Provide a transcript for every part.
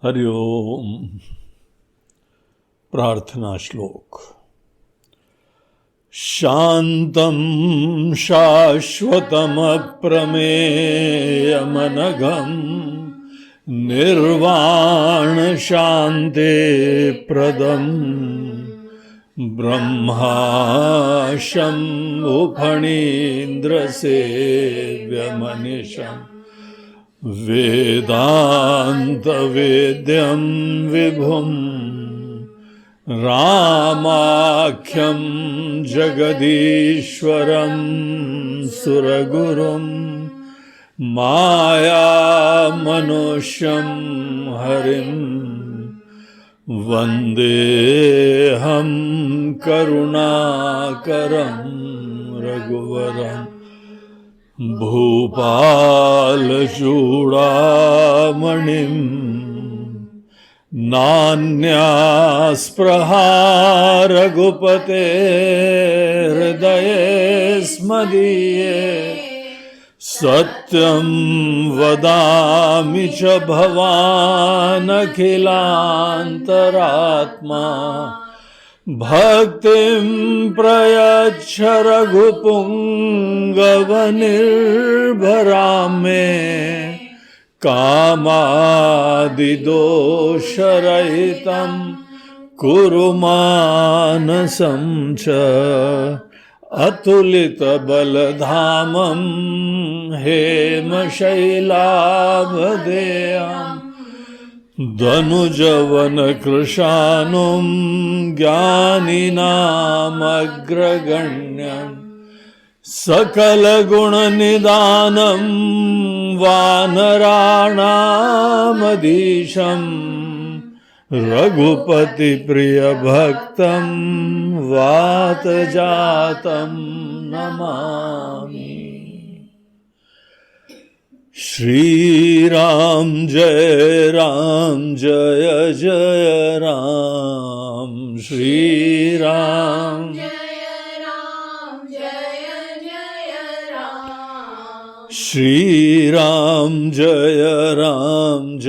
हरि ओम। प्रार्थना श्लोक। शांतं शाश्वतमप्रमेयमनघं निर्वाण शान्ते प्रदं ब्रह्माशम्भुफणीन्द्रसेव्यमनिशम् वेदान्तवेद्यं विभुं रामाख्यं जगदीश्वरं सुरगुरुं मायामनुष्यं हरिं वन्देऽहं करुणाकरं रघुवरम् भूपालचूडामणिं नान्यास्पृहा रघुपते हृदये स्मदीये सत्यं वदामि च भवानखिलान्तरात्मा भक्तिं प्रयच्छ रघुपुङ्गवनिर्भरां मे कामादिदोषरहितं कुरु मानसं च अतुलितबलधामं हेमशैलाभदेयम् धनुजवनकृशानुं ज्ञानिनामग्रगण्यं सकलगुणनिदानं वानराणामधीशं रघुपतिप्रियभक्तं वातजातं नमामि। श्री राम जय राम श्री राम जय राम श्री राम जय राम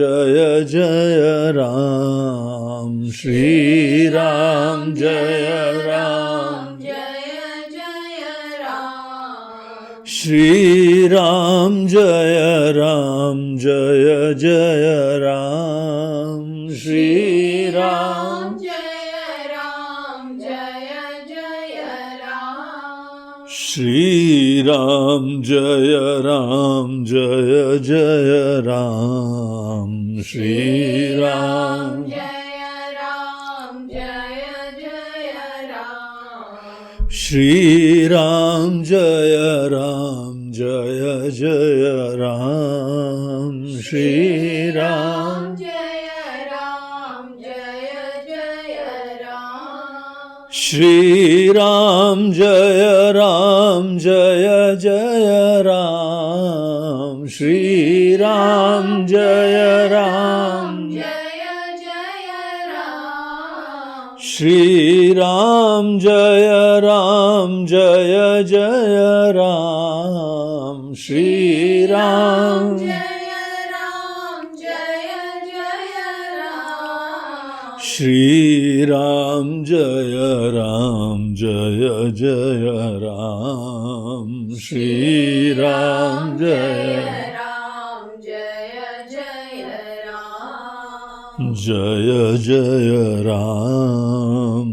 श्री राम जय राम श्री राम जय राम श्री राम श्री राम जय राम श्री राम श्री राम जय राम श्री राम श्री राम जय राम श्री राम जय राम श्री राम जय राम श्री राम श्री राम जय राम श्री राम जय राम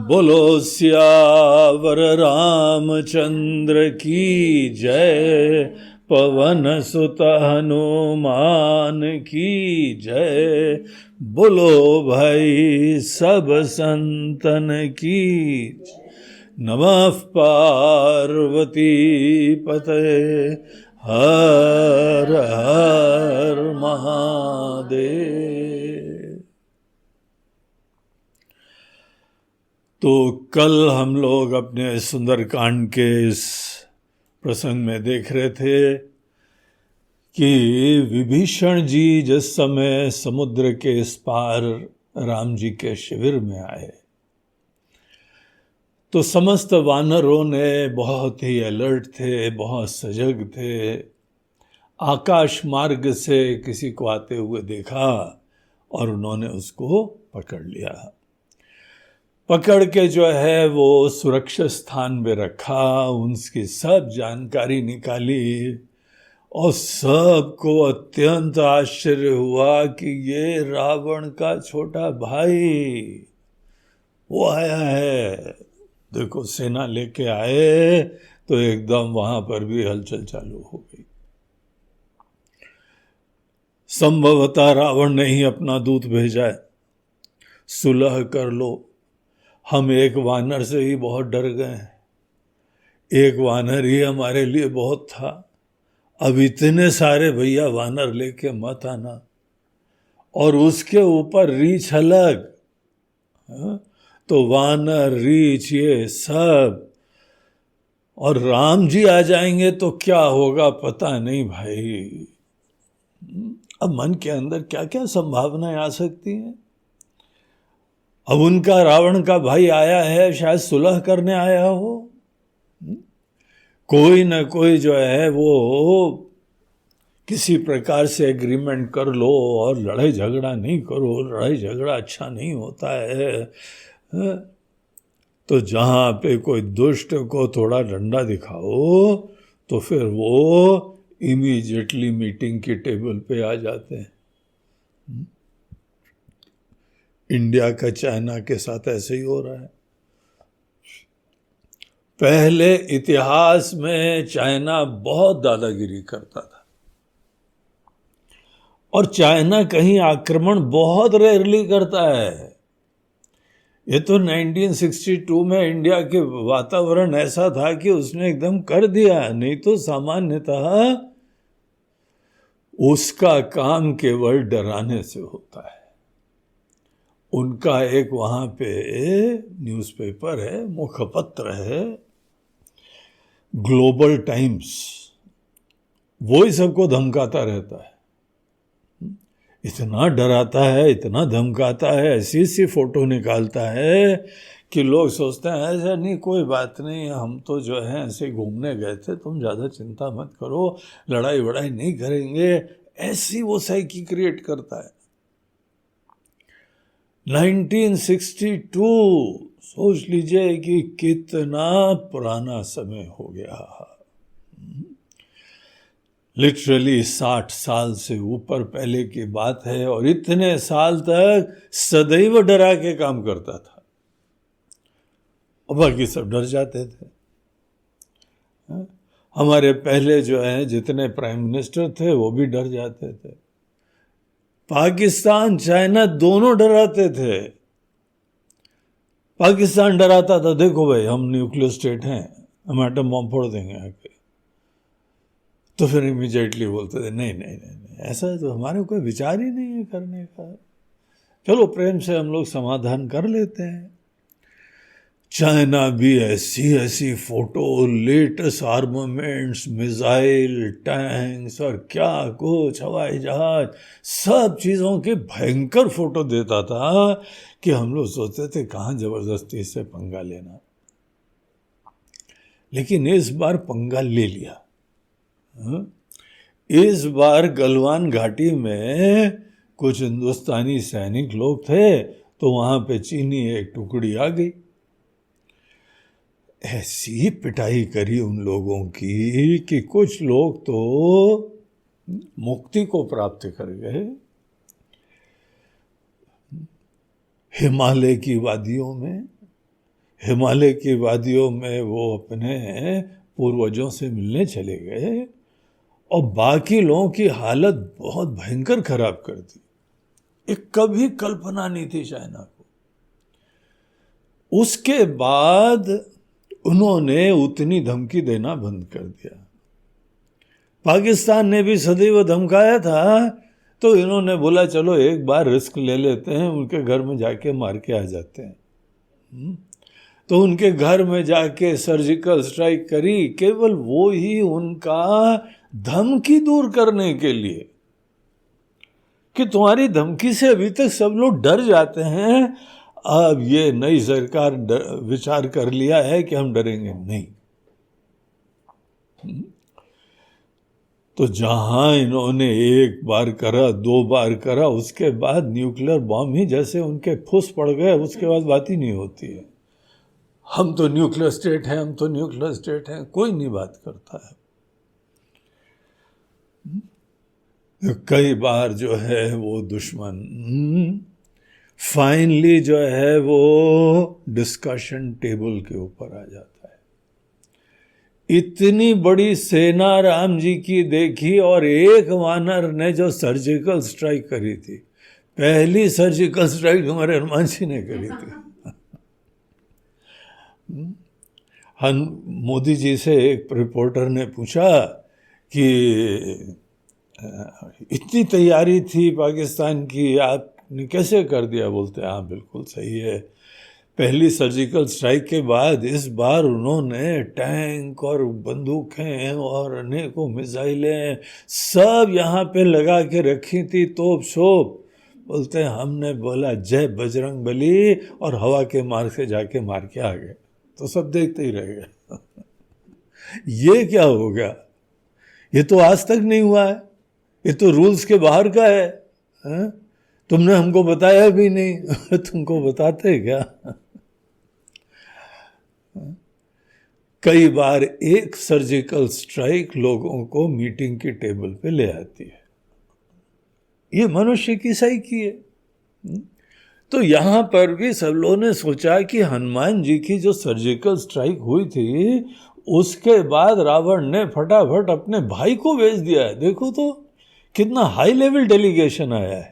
बोलो सियावर रामचंद्र की जय, पवन सुत हनुमान की जय। बोलो भाई सब संतन की जय। नमः पार्वती पतये हर हर महादेव। तो कल हम लोग अपने सुंदरकांड के इस प्रसंग में देख रहे थे कि विभीषण जी जिस समय समुद्र के इस पार राम जी के शिविर में आए तो समस्त वानरों ने बहुत ही अलर्ट थे, बहुत सजग थे, आकाश मार्ग से किसी को आते हुए देखा और उन्होंने उसको पकड़ लिया। पकड़ के जो है वो सुरक्षित स्थान में रखा, उनकी सब जानकारी निकाली और सबको अत्यंत आश्चर्य हुआ कि ये रावण का छोटा भाई वो आया है। देखो सेना लेके आए तो एकदम वहां पर भी हलचल चालू हो गई। संभवतः रावण ने ही अपना दूत भेजा है, सुलह कर लो। हम एक वानर से ही बहुत डर गए हैं, एक वानर ही हमारे लिए बहुत था, अब इतने सारे भैया वानर लेके मत आना। और उसके ऊपर रीछ अलग, तो वानर रीछ ये सब, और राम जी आ जाएंगे तो क्या होगा पता नहीं भाई। अब मन के अंदर क्या क्या संभावनाएं आ सकती हैं। अब उनका रावण का भाई आया है, शायद सुलह करने आया हो, कोई न कोई जो है वो किसी प्रकार से एग्रीमेंट कर लो और लड़ाई झगड़ा नहीं करो, लड़ाई झगड़ा अच्छा नहीं होता है। तो जहां पे कोई दुष्ट को थोड़ा डंडा दिखाओ तो फिर वो इमीडिएटली मीटिंग की टेबल पे आ जाते हैं। इंडिया का चाइना के साथ ऐसे ही हो रहा है। पहले इतिहास में चाइना बहुत दादागिरी करता था और चाइना कहीं आक्रमण बहुत रेयरली करता है। ये तो 1962 में इंडिया के वातावरण ऐसा था कि उसने एकदम कर दिया, नहीं तो सामान्यतः उसका काम केवल डराने से होता है। उनका एक वहां पे न्यूज़पेपर है, मुखपत्र है, ग्लोबल टाइम्स, वो ही सबको धमकाता रहता है, इतना डराता है, इतना धमकाता है, ऐसी ऐसी फोटो निकालता है कि लोग सोचते हैं ऐसा नहीं, कोई बात नहीं, हम तो जो है ऐसे घूमने गए थे, तुम ज़्यादा चिंता मत करो, लड़ाई वड़ाई नहीं करेंगे, ऐसी वो साइकी क्रिएट करता है। 1962 सोच लीजिए कि कितना पुराना समय हो गया। लिटरली 60 साल से ऊपर पहले की बात है, और इतने साल तक सदैव डरा के काम करता था और बाकी सब डर जाते थे। हमारे पहले जो है जितने प्राइम मिनिस्टर थे वो भी डर जाते थे। पाकिस्तान चाइना दोनों डराते थे। पाकिस्तान डराता था, देखो भाई हम न्यूक्लियर स्टेट हैं, हम एटम बम फोड़ देंगे आके, तो फिर इमीडिएटली बोलते थे नहीं नहीं नहीं नहीं, ऐसा तो हमारे कोई विचार ही नहीं है करने का, चलो प्रेम से हम लोग समाधान कर लेते हैं। चाइना भी ऐसी ऐसी photo, latest armaments, missile, tanks और क्या कुछ, हवाई जहाज, सब चीज़ों के भयंकर फोटो देता था कि हम लोग सोचते थे कहाँ जबरदस्ती से पंगा लेना। लेकिन इस बार पंगा ले लिया। इस बार गलवान घाटी में कुछ हिंदुस्तानी सैनिक लोग थे, तो वहां पे चीनी एक टुकड़ी आ गई। ऐसी पिटाई करी उन लोगों की कि कुछ लोग तो मुक्ति को प्राप्त कर गए। हिमालय की वादियों में वो अपने पूर्वजों से मिलने चले गए और बाकी लोगों की हालत बहुत भयंकर खराब कर दी। एक कभी कल्पना नहीं थी चाइना को। उसके बाद उन्होंने उतनी धमकी देना बंद कर दिया। पाकिस्तान ने भी सदैव धमकाया था, तो इन्होंने बोला चलो एक बार रिस्क ले लेते हैं, उनके घर में जाके मार के आ जाते हैं। तो उनके घर में जाके सर्जिकल स्ट्राइक करी, केवल वो ही उनका धमकी दूर करने के लिए कि तुम्हारी धमकी से अभी तक सब लोग डर जाते हैं, अब ये नई सरकार विचार कर लिया है कि हम डरेंगे नहीं। तो जहां इन्होंने एक बार करा, 2 बार करा, उसके बाद न्यूक्लियर बॉम्ब ही जैसे उनके फुस पड़ गए, उसके बाद बात ही नहीं होती है। हम तो न्यूक्लियर स्टेट हैं, हम तो न्यूक्लियर स्टेट हैं, कोई नहीं बात करता है। कई बार जो है वो दुश्मन फाइनली जो है वो डिस्कशन टेबल के ऊपर आ जाता है। इतनी बड़ी सेना राम जी की देखी, और एक वानर ने जो सर्जिकल स्ट्राइक करी थी, पहली सर्जिकल स्ट्राइक हमारे हनुमान जी ने करी थी। मोदी जी से एक रिपोर्टर ने पूछा कि इतनी तैयारी थी पाकिस्तान की, आपने कैसे कर दिया? बोलते हाँ बिल्कुल सही है, पहली सर्जिकल स्ट्राइक के बाद इस बार उन्होंने टैंक और बंदूकें और अनेकों मिसाइलें सब यहाँ पे लगा के रखी थी, तोप शोप। बोलते हैं हमने बोला जय बजरंग बली, और हवा के मार से जाके मार के आ गए, तो सब देखते ही रह गए। ये क्या हो गया? ये तो आज तक नहीं हुआ है, ये तो रूल्स के बाहर का है, है? तुमने हमको बताया भी नहीं। तुमको बताते क्या? कई बार एक सर्जिकल स्ट्राइक लोगों को मीटिंग की टेबल पे ले आती है। ये मनुष्य की साइकी है। तो यहां पर भी सब लोगों ने सोचा कि हनुमान जी की जो सर्जिकल स्ट्राइक हुई थी, उसके बाद रावण ने फटाफट अपने भाई को भेज दिया है। देखो तो कितना हाई लेवल डेलीगेशन आया है,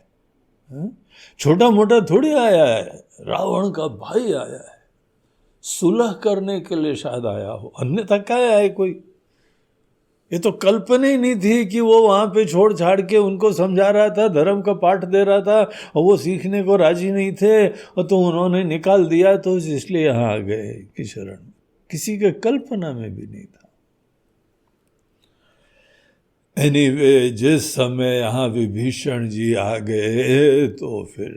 छोटा मोटा थोड़ी आया है, रावण का भाई आया है, सुलह करने के लिए शायद आया हो, अन्यथा क्या आया कोई? ये तो कल्पना ही नहीं थी कि वो वहां पे छोड़ छाड़ के उनको समझा रहा था, धर्म का पाठ दे रहा था, और वो सीखने को राजी नहीं थे, और तो उन्होंने निकाल दिया, तो इसलिए यहाँ आ गए कि शरण। किसी के कल्पना में भी नहीं था। एनीवे, जिस समय यहाँ विभीषण जी आ गए तो फिर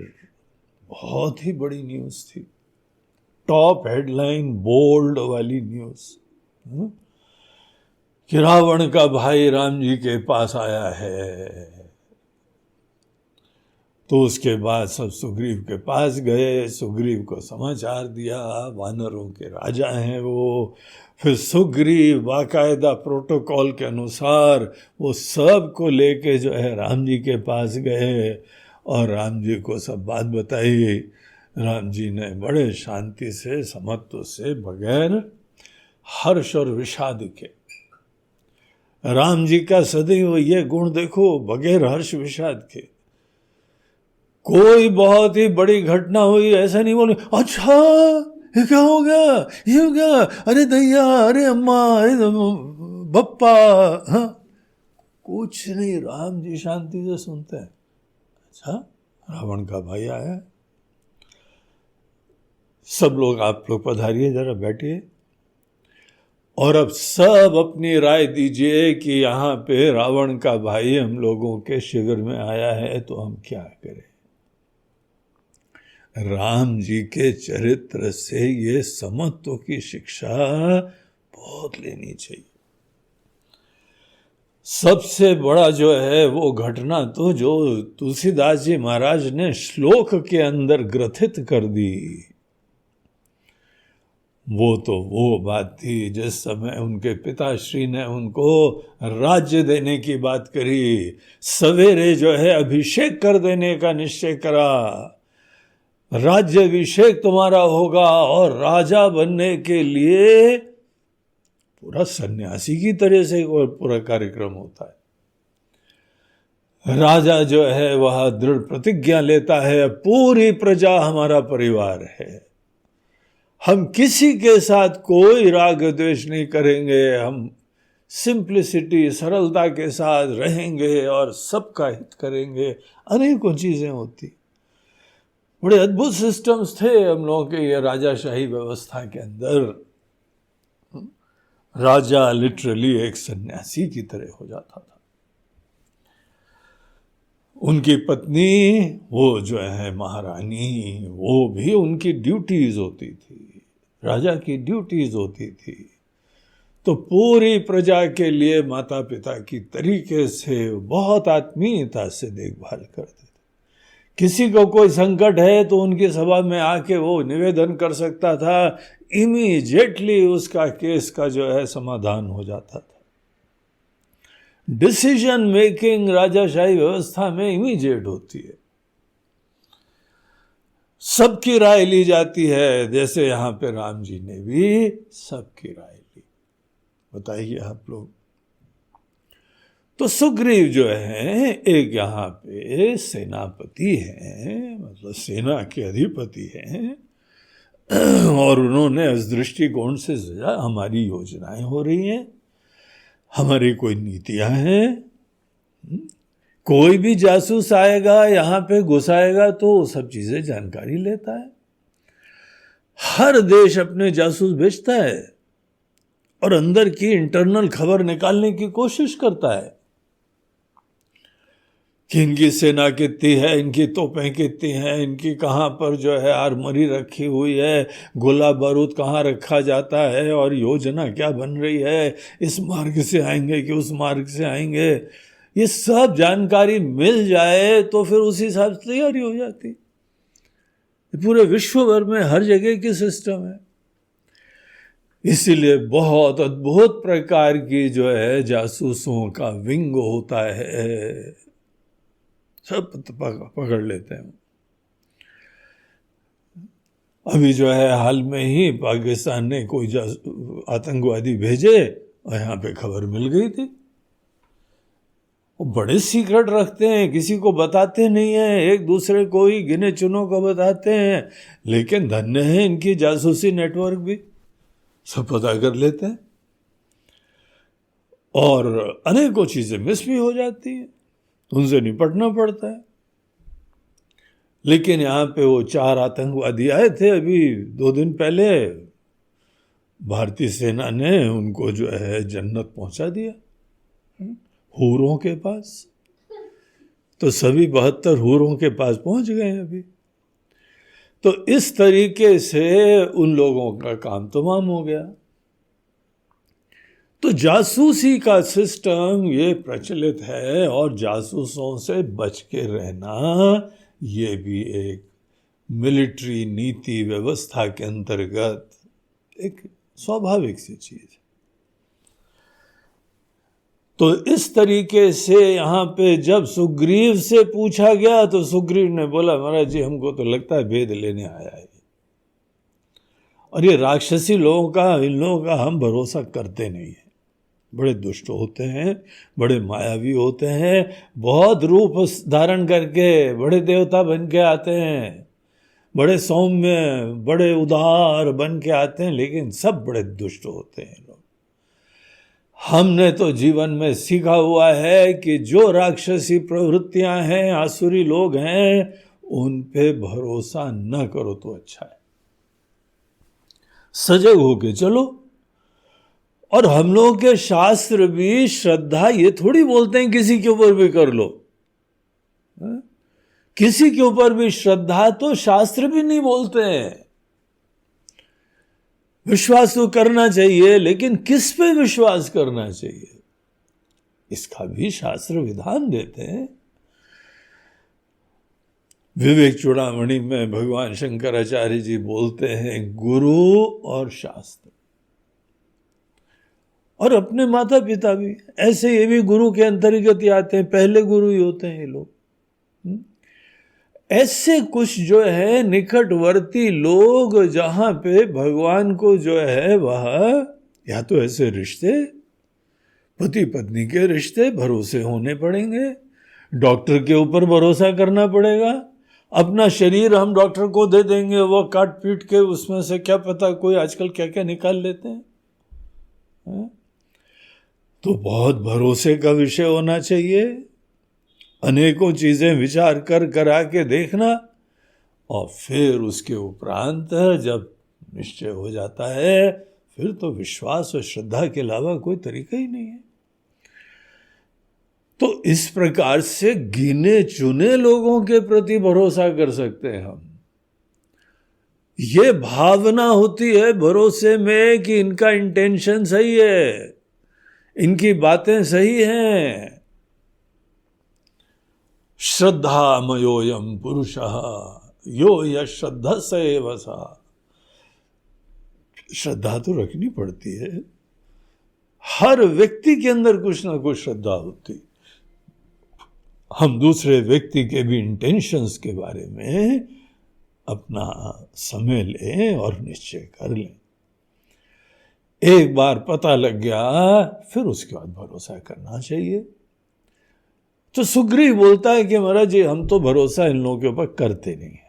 बहुत ही बड़ी न्यूज़ थी, टॉप हेडलाइन बोल्ड वाली न्यूज़ कि रावण का भाई राम जी के पास आया है। तो उसके बाद सब सुग्रीव के पास गए, सुग्रीव को समाचार दिया, वानरों के राजा हैं वो। फिर सुग्रीव बाकायदा प्रोटोकॉल के अनुसार वो सब को लेके जो है राम जी के पास गए, और राम जी को सब बात बताई। राम जी ने बड़े शांति से, समत्व से, बगैर हर्ष और विषाद के, राम जी का सदैव ये गुण देखो, बगैर हर्ष विषाद के। कोई बहुत ही बड़ी घटना हुई, ऐसा नहीं बोले अच्छा ये क्या हो गया, ये हो गया, अरे दैया, अरे अम्मा, अरे बप्पा, हाँ, कुछ नहीं। राम जी शांति से सुनते हैं, अच्छा रावण का भाई आया है, सब लोग आप लोग पधारिए, जरा बैठिए, और अब सब अपनी राय दीजिए कि यहाँ पे रावण का भाई हम लोगों के शिविर में आया है, तो हम क्या करें। राम जी के चरित्र से ये समत्व की शिक्षा बहुत लेनी चाहिए। सबसे बड़ा जो है वो घटना तो जो तुलसीदास जी महाराज ने श्लोक के अंदर ग्रथित कर दी, वो तो वो बात थी जिस समय उनके पिताश्री ने उनको राज्य देने की बात करी, सवेरे जो है अभिषेक कर देने का निश्चय करा, राज्याभिषेक तुम्हारा होगा, और राजा बनने के लिए पूरा सन्यासी की तरह से पूरा कार्यक्रम होता है। राजा जो है वह दृढ़ प्रतिज्ञा लेता है, पूरी प्रजा हमारा परिवार है, हम किसी के साथ कोई राग द्वेष नहीं करेंगे, हम सिंप्लिसिटी, सरलता के साथ रहेंगे और सबका हित करेंगे। अनेकों चीजें होती, बड़े अद्भुत सिस्टम्स थे हम लोगों के ये राजाशाही व्यवस्था के अंदर। राजा लिटरली एक सन्यासी की तरह हो जाता था। उनकी पत्नी, वो जो है महारानी, वो भी उनकी ड्यूटीज होती थी, राजा की ड्यूटीज होती थी। तो पूरी प्रजा के लिए माता पिता की तरीके से बहुत आत्मीयता से देखभाल करते थे। किसी को कोई संकट है तो उनकी सभा में आके वो निवेदन कर सकता था, इमीडिएटली उसका केस का जो है समाधान हो जाता था। डिसीजन मेकिंग राजाशाही व्यवस्था में इमीडिएट होती है, सबकी राय ली जाती है, जैसे यहां पे राम जी ने भी सबकी राय ली। बताइए आप लोग। तो सुग्रीव जो है एक यहाँ पे सेनापति हैं, मतलब सेना के अधिपति हैं, और उन्होंने इस दृष्टिकोण से सोचा हमारी योजनाएं हो रही हैं, हमारी कोई नीतियां हैं, कोई भी जासूस आएगा यहाँ पे घुसाएगा तो वो सब चीजें जानकारी लेता है। हर देश अपने जासूस भेजता है और अंदर की इंटरनल खबर निकालने की कोशिश करता है कि इनकी सेना कितनी है, इनकी तोपें कितनी हैं, इनकी कहाँ पर जो है आर्मरी रखी हुई है, गोला बारूद कहाँ रखा जाता है, और योजना क्या बन रही है, इस मार्ग से आएंगे कि उस मार्ग से आएंगे। ये सब जानकारी मिल जाए तो फिर उसी हिसाब से तैयारी हो जाती। पूरे विश्व भर में हर जगह की सिस्टम है। इसीलिए बहुत अद्भुत प्रकार की जो है जासूसों का विंग होता है, सब पकड़ लेते हैं। अभी जो है हाल में ही पाकिस्तान ने कोई आतंकवादी भेजे और यहाँ पे खबर मिल गई थी। वो बड़े सीक्रेट रखते हैं, किसी को बताते नहीं हैं, एक दूसरे को ही गिने चुनों को बताते हैं, लेकिन धन्य है इनकी जासूसी नेटवर्क भी सब पता कर लेते हैं और अनेकों चीजें मिस भी हो जाती हैं, उनसे निपटना पड़ता है। लेकिन यहाँ पे वो 4 आतंकवादी आए थे अभी 2 दिन पहले, भारतीय सेना ने उनको जो है जन्नत पहुंचा दिया, हूरों के पास। तो सभी 72 हूरों के पास पहुंच गए अभी। तो इस तरीके से उन लोगों का काम तमाम हो गया। तो जासूसी का सिस्टम ये प्रचलित है और जासूसों से बच के रहना ये भी एक मिलिट्री नीति व्यवस्था के अंतर्गत एक स्वाभाविक सी चीज है। तो इस तरीके से यहाँ पे जब सुग्रीव से पूछा गया तो सुग्रीव ने बोला, महाराज जी हमको तो लगता है भेद लेने आया है, और ये राक्षसी लोगों का, इन लोगों का हम भरोसा करते नहीं है। बड़े दुष्ट होते हैं, बड़े मायावी होते हैं, बहुत रूप धारण करके बड़े देवता बन के आते हैं, बड़े सौम्य बड़े उदार बन के आते हैं, लेकिन सब बड़े दुष्ट होते हैं लोग। हमने तो जीवन में सीखा हुआ है कि जो राक्षसी प्रवृत्तियां हैं, आसुरी लोग हैं, उन पे भरोसा न करो तो अच्छा है, सजग होके चलो। और हम लोग के शास्त्र भी श्रद्धा ये थोड़ी बोलते हैं किसी के ऊपर भी कर लो, किसी के ऊपर भी श्रद्धा तो शास्त्र भी नहीं बोलते हैं। विश्वास तो करना चाहिए, लेकिन किस पे विश्वास करना चाहिए इसका भी शास्त्र विधान देते हैं। विवेक चूड़ामणि में भगवान शंकराचार्य जी बोलते हैं गुरु और शास्त्र, और अपने माता पिता भी ऐसे, ये भी गुरु के अंतर्गत ही आते हैं, पहले गुरु ही होते हैं ये लोग। ऐसे कुछ जो है निकटवर्ती लोग जहां पे भगवान को जो है वह, या तो ऐसे रिश्ते, पति पत्नी के रिश्ते भरोसे होने पड़ेंगे, डॉक्टर के ऊपर भरोसा करना पड़ेगा। अपना शरीर हम डॉक्टर को दे देंगे, वो काट पीट के उसमें से क्या पता कोई आजकल क्या क्या निकाल लेते हैं। तो बहुत भरोसे का विषय होना चाहिए, अनेकों चीजें विचार कर करा के देखना, और फिर उसके उपरांत जब निश्चय हो जाता है, फिर तो विश्वास और श्रद्धा के अलावा कोई तरीका ही नहीं है। तो इस प्रकार से गिने चुने लोगों के प्रति भरोसा कर सकते हैं हम, ये भावना होती है भरोसे में कि इनका इंटेंशन सही है, इनकी बातें सही हैं। श्रद्धा मयोयम पुरुषः यो यश श्रद्धा स एव सः। श्रद्धा तो रखनी पड़ती है, हर व्यक्ति के अंदर कुछ ना कुछ श्रद्धा होती। हम दूसरे व्यक्ति के भी इंटेंशंस के बारे में अपना समय लें और निश्चय कर लें। एक बार पता लग गया फिर उसके बाद भरोसा करना चाहिए। तो सुग्रीव बोलता है कि महाराज जी हम तो भरोसा इन लोगों के ऊपर करते नहीं है।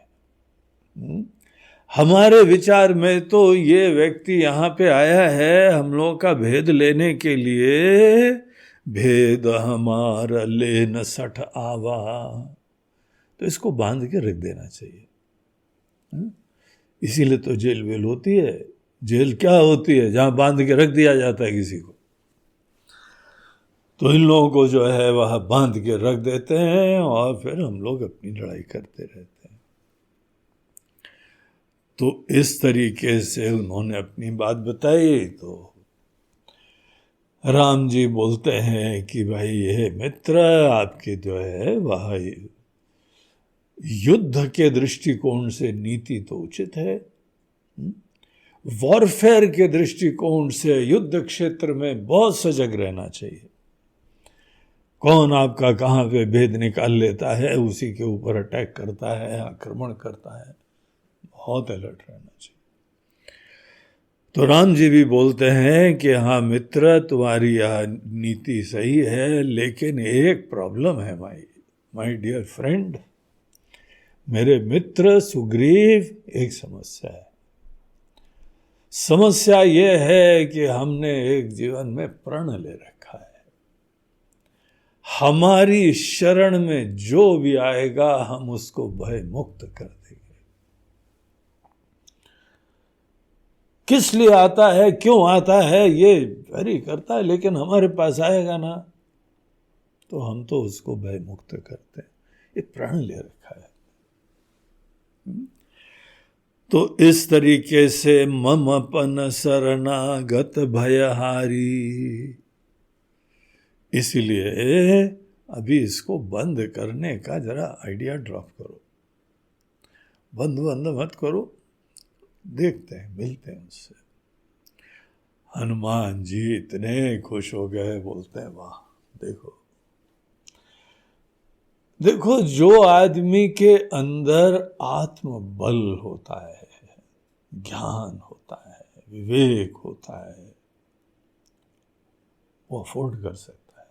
हमारे विचार में तो ये व्यक्ति यहाँ पे आया है हम लोगों का भेद लेने के लिए, भेद हमारा ले न सठ आवा, तो इसको बांध के रख देना चाहिए। इसीलिए तो जेल वेल होती है। जेल क्या होती है? जहां बांध के रख दिया जाता है किसी को। तो इन लोगों को जो है वह बांध के रख देते हैं और फिर हम लोग अपनी लड़ाई करते रहते हैं। तो इस तरीके से उन्होंने अपनी बात बताई। तो राम जी बोलते हैं कि भाई ये मित्र आपके जो है वह युद्ध के दृष्टिकोण से नीति तो उचित है, वॉरफेयर के दृष्टिकोण से युद्ध क्षेत्र में बहुत सजग रहना चाहिए। कौन आपका कहाँ पे भेद निकाल लेता है उसी के ऊपर अटैक करता है, आक्रमण करता है, बहुत अलर्ट रहना चाहिए। तो राम जी भी बोलते हैं कि हाँ मित्र तुम्हारी यह नीति सही है, लेकिन एक प्रॉब्लम है माय डियर फ्रेंड, मेरे मित्र सुग्रीव, एक समस्या है। समस्या यह है कि हमने एक जीवन में प्रण ले रखा है। हमारी शरण में जो भी आएगा हम उसको भय मुक्त कर देंगे। किस लिए आता है, क्यों आता है, ये वेरी करता है, लेकिन हमारे पास आएगा ना तो हम तो उसको भय मुक्त करते हैं। ये प्रण ले रखा है। तो इस तरीके से ममपन शरणागत भयहारी, इसलिए अभी इसको बंद करने का जरा आइडिया ड्रॉप करो। बंद मत करो, देखते हैं, मिलते हैं उससे। हनुमान जी इतने खुश हो गए, बोलते हैं वाह देखो जो आदमी के अंदर आत्मबल होता है, ज्ञान होता है, विवेक होता है, वो अफोर्ड कर सकता है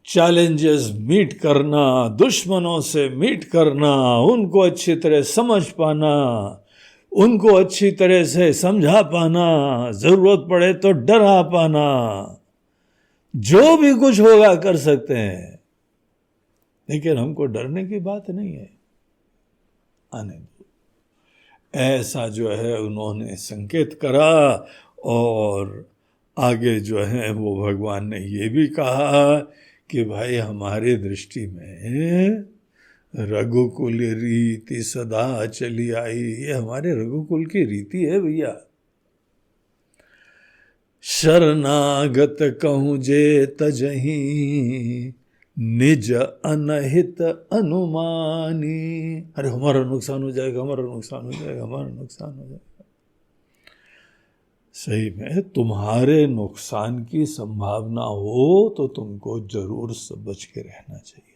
चैलेंजेस मीट करना, दुश्मनों से मीट करना, उनको अच्छी तरह समझ पाना, उनको अच्छी तरह से समझा पाना, जरूरत पड़े तो डरा पाना, जो भी कुछ होगा कर सकते हैं। लेकिन हमको डरने की बात नहीं है, आने दो। ऐसा जो है उन्होंने संकेत करा। और आगे जो है वो भगवान ने ये भी कहा कि भाई हमारे दृष्टि में रघुकुल रीति सदा चली आई। ये हमारे रघुकुल की रीति है भैया। शरणागत कहूँ जे तजही निज अनहित अनुमानी। अरे हमारा नुकसान हो जाएगा, हमारा नुकसान हो जाएगा, हमारा नुकसान हो जाएगा। सही में तुम्हारे नुकसान की संभावना हो तो तुमको जरूर बच के रहना चाहिए।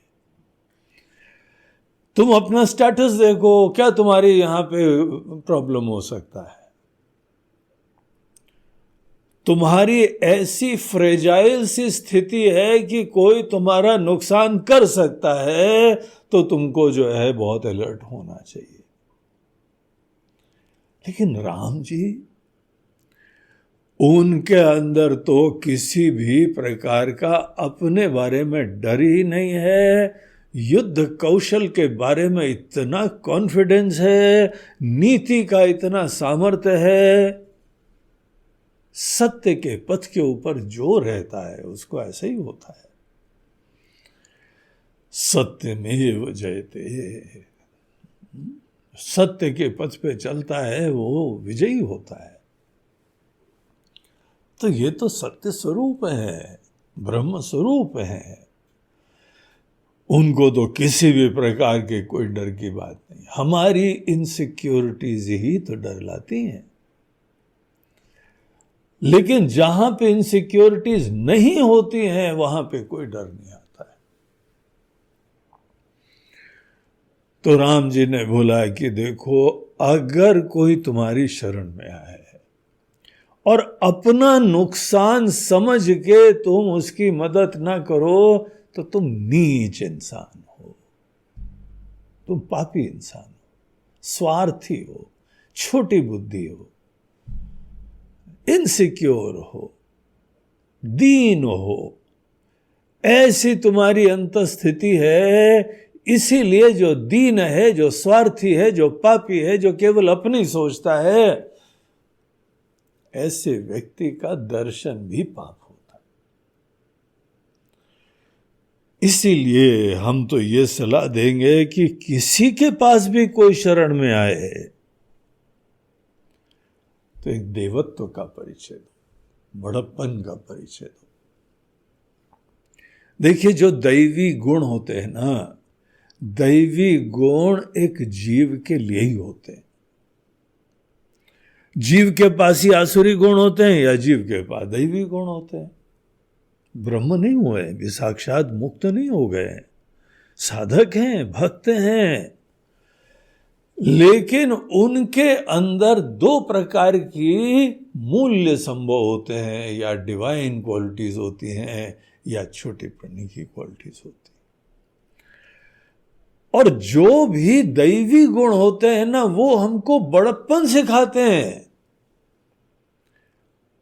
तुम अपना स्टेटस देखो, क्या तुम्हारी यहां पे प्रॉब्लम हो सकता है? तुम्हारी ऐसी फ्रेजाइल सी स्थिति है कि कोई तुम्हारा नुकसान कर सकता है, तो तुमको जो है बहुत अलर्ट होना चाहिए। लेकिन राम जी, उनके अंदर तो किसी भी प्रकार का अपने बारे में डर ही नहीं है। युद्ध कौशल के बारे में इतना कॉन्फिडेंस है, नीति का इतना सामर्थ्य है। सत्य के पथ के ऊपर जो रहता है उसको ऐसा ही होता है। सत्यमेव जयते। सत्य के पथ पे चलता है वो विजयी होता है। तो ये तो सत्य स्वरूप है, ब्रह्म स्वरूप है, उनको तो किसी भी प्रकार के कोई डर की बात नहीं। हमारी इनसिक्योरिटीज ही तो डर लाती हैं। लेकिन जहां पे इनसिक्योरिटीज नहीं होती हैं वहां पे कोई डर नहीं आता है। तो राम जी ने बोला कि देखो, अगर कोई तुम्हारी शरण में आए और अपना नुकसान समझ के तुम उसकी मदद ना करो तो तुम नीच इंसान हो, तुम पापी इंसान हो, स्वार्थी हो, छोटी बुद्धि हो, इनसिक्योर हो, दीन हो। ऐसी तुम्हारी अंतस्थिति है। इसीलिए जो दीन है, जो स्वार्थी है, जो पापी है, जो केवल अपनी सोचता है, ऐसे व्यक्ति का दर्शन भी पाप होता है। इसीलिए हम तो ये सलाह देंगे कि किसी के पास भी कोई शरण में आए तो एक देवत्व का परिचय दो, बड़प्पन का परिचय दो। देखिए, जो दैवी गुण होते हैं ना, दैवी गुण एक जीव के लिए ही होते हैं। जीव के पास ही आसुरी गुण होते हैं या जीव के पास दैवी गुण होते हैं? ब्रह्म नहीं हुए, भी साक्षात मुक्त नहीं हो गए, साधक हैं, भक्त हैं, लेकिन उनके अंदर दो प्रकार की मूल्य संभव होते हैं, या डिवाइन क्वालिटीज होती हैं या छोटी प्राणी की क्वालिटीज होती हैं। और जो भी दैवी गुण होते हैं ना, वो हमको बड़प्पन सिखाते हैं।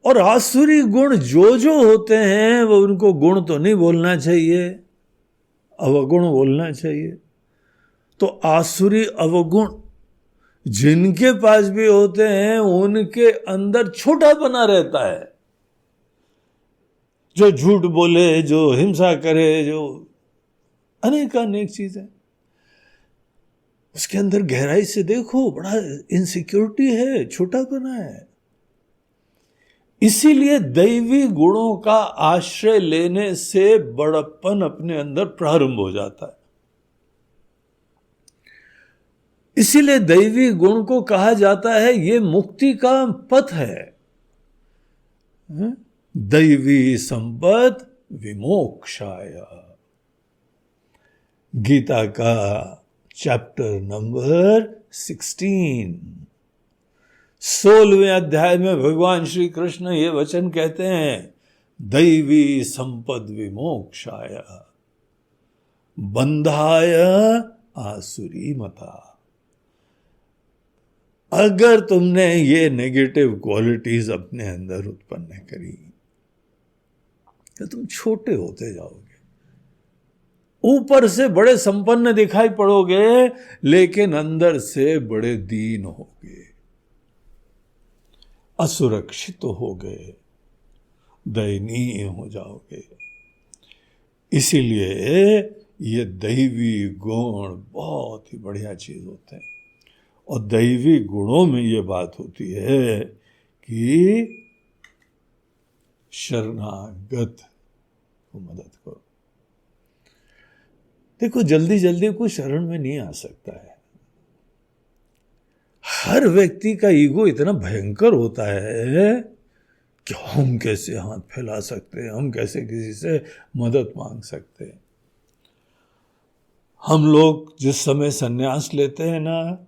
और आसुरी गुण जो होते हैं वो, उनको गुण तो नहीं बोलना चाहिए, अवगुण बोलना चाहिए। तो आसुरी अवगुण जिनके पास भी होते हैं उनके अंदर छोटा बना रहता है। जो झूठ बोले, जो हिंसा करे, जो अनेक चीजें, उसके अंदर गहराई से देखो, बड़ा इनसिक्योरिटी है, छोटा बना है। इसीलिए दैवी गुणों का आश्रय लेने से बड़प्पन अपने अंदर प्रारंभ हो जाता है। इसीलिए दैवी गुण को कहा जाता है ये मुक्ति का पथ है। दैवी संपद विमोक्षाय, गीता का चैप्टर नंबर 16, 16वें अध्याय में भगवान श्री कृष्ण ये वचन कहते हैं, दैवी संपद विमोक्षाय बंधाय आसुरी मता। अगर तुमने ये नेगेटिव क्वालिटीज अपने अंदर उत्पन्न करी तो तुम छोटे होते जाओगे, ऊपर से बड़े संपन्न दिखाई पड़ोगे, लेकिन अंदर से बड़े दीन होगे, असुरक्षित हो गए, दयनीय हो जाओगे। इसीलिए ये दैवी गुण बहुत ही बढ़िया चीज होते हैं। और दैवी गुणों में ये बात होती है कि शरणागत को मदद करो। देखो, जल्दी जल्दी कोई शरण में नहीं आ सकता है। हर व्यक्ति का ईगो इतना भयंकर होता है कि हम कैसे हाथ फैला सकते हैं, हम कैसे किसी से मदद मांग सकते हैं। हम लोग जिस समय संन्यास लेते हैं ना,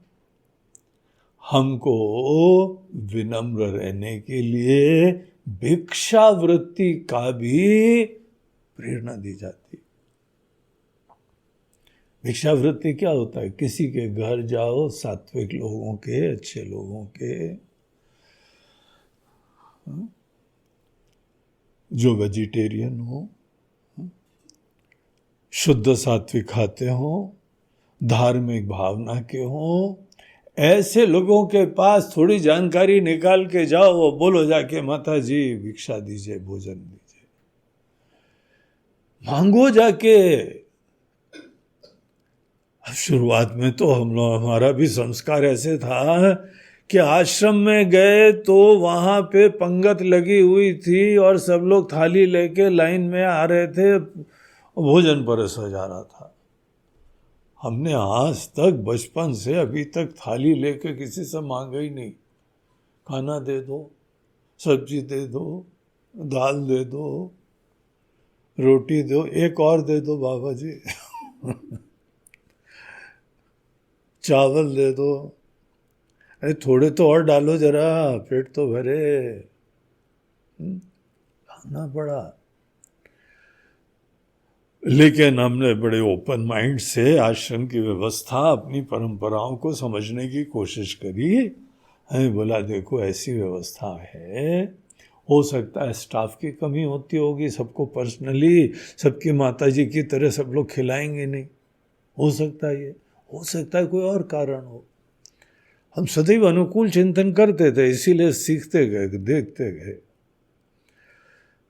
हमको विनम्र रहने के लिए भिक्षावृत्ति का भी प्रेरणा दी जाती है। भिक्षावृत्ति क्या होता है? किसी के घर जाओ, सात्विक लोगों के, अच्छे लोगों के, जो वेजिटेरियन हो, शुद्ध सात्विक खाते हो, धार्मिक भावना के हो, ऐसे लोगों के पास थोड़ी जानकारी निकाल के जाओ, वो बोलो जाके, माता जी भिक्षा दीजिए, भोजन दीजिए, मांगो जाके। अब शुरुआत में तो हमारा भी संस्कार ऐसे था कि आश्रम में गए तो वहां पे पंगत लगी हुई थी और सब लोग थाली लेके लाइन में आ रहे थे, भोजन परोसा जा रहा था। हमने आज तक बचपन से अभी तक थाली लेके किसी से मांगा ही नहीं। खाना दे दो, सब्जी दे दो, दाल दे दो, रोटी दो, एक और दे दो बाबा जी चावल दे दो, अरे थोड़े तो और डालो जरा, पेट तो भरे। खाना पड़ा। लेकिन हमने बड़े ओपन माइंड से आश्रम की व्यवस्था, अपनी परंपराओं को समझने की कोशिश करी। हमें बोला देखो ऐसी व्यवस्था है, हो सकता है स्टाफ की कमी होती होगी, सबको पर्सनली सबकी माताजी की तरह सब लोग खिलाएंगे नहीं, हो सकता है ये, हो सकता है कोई और कारण हो। हम सदैव अनुकूल चिंतन करते थे, इसीलिए सीखते गए, देखते गए।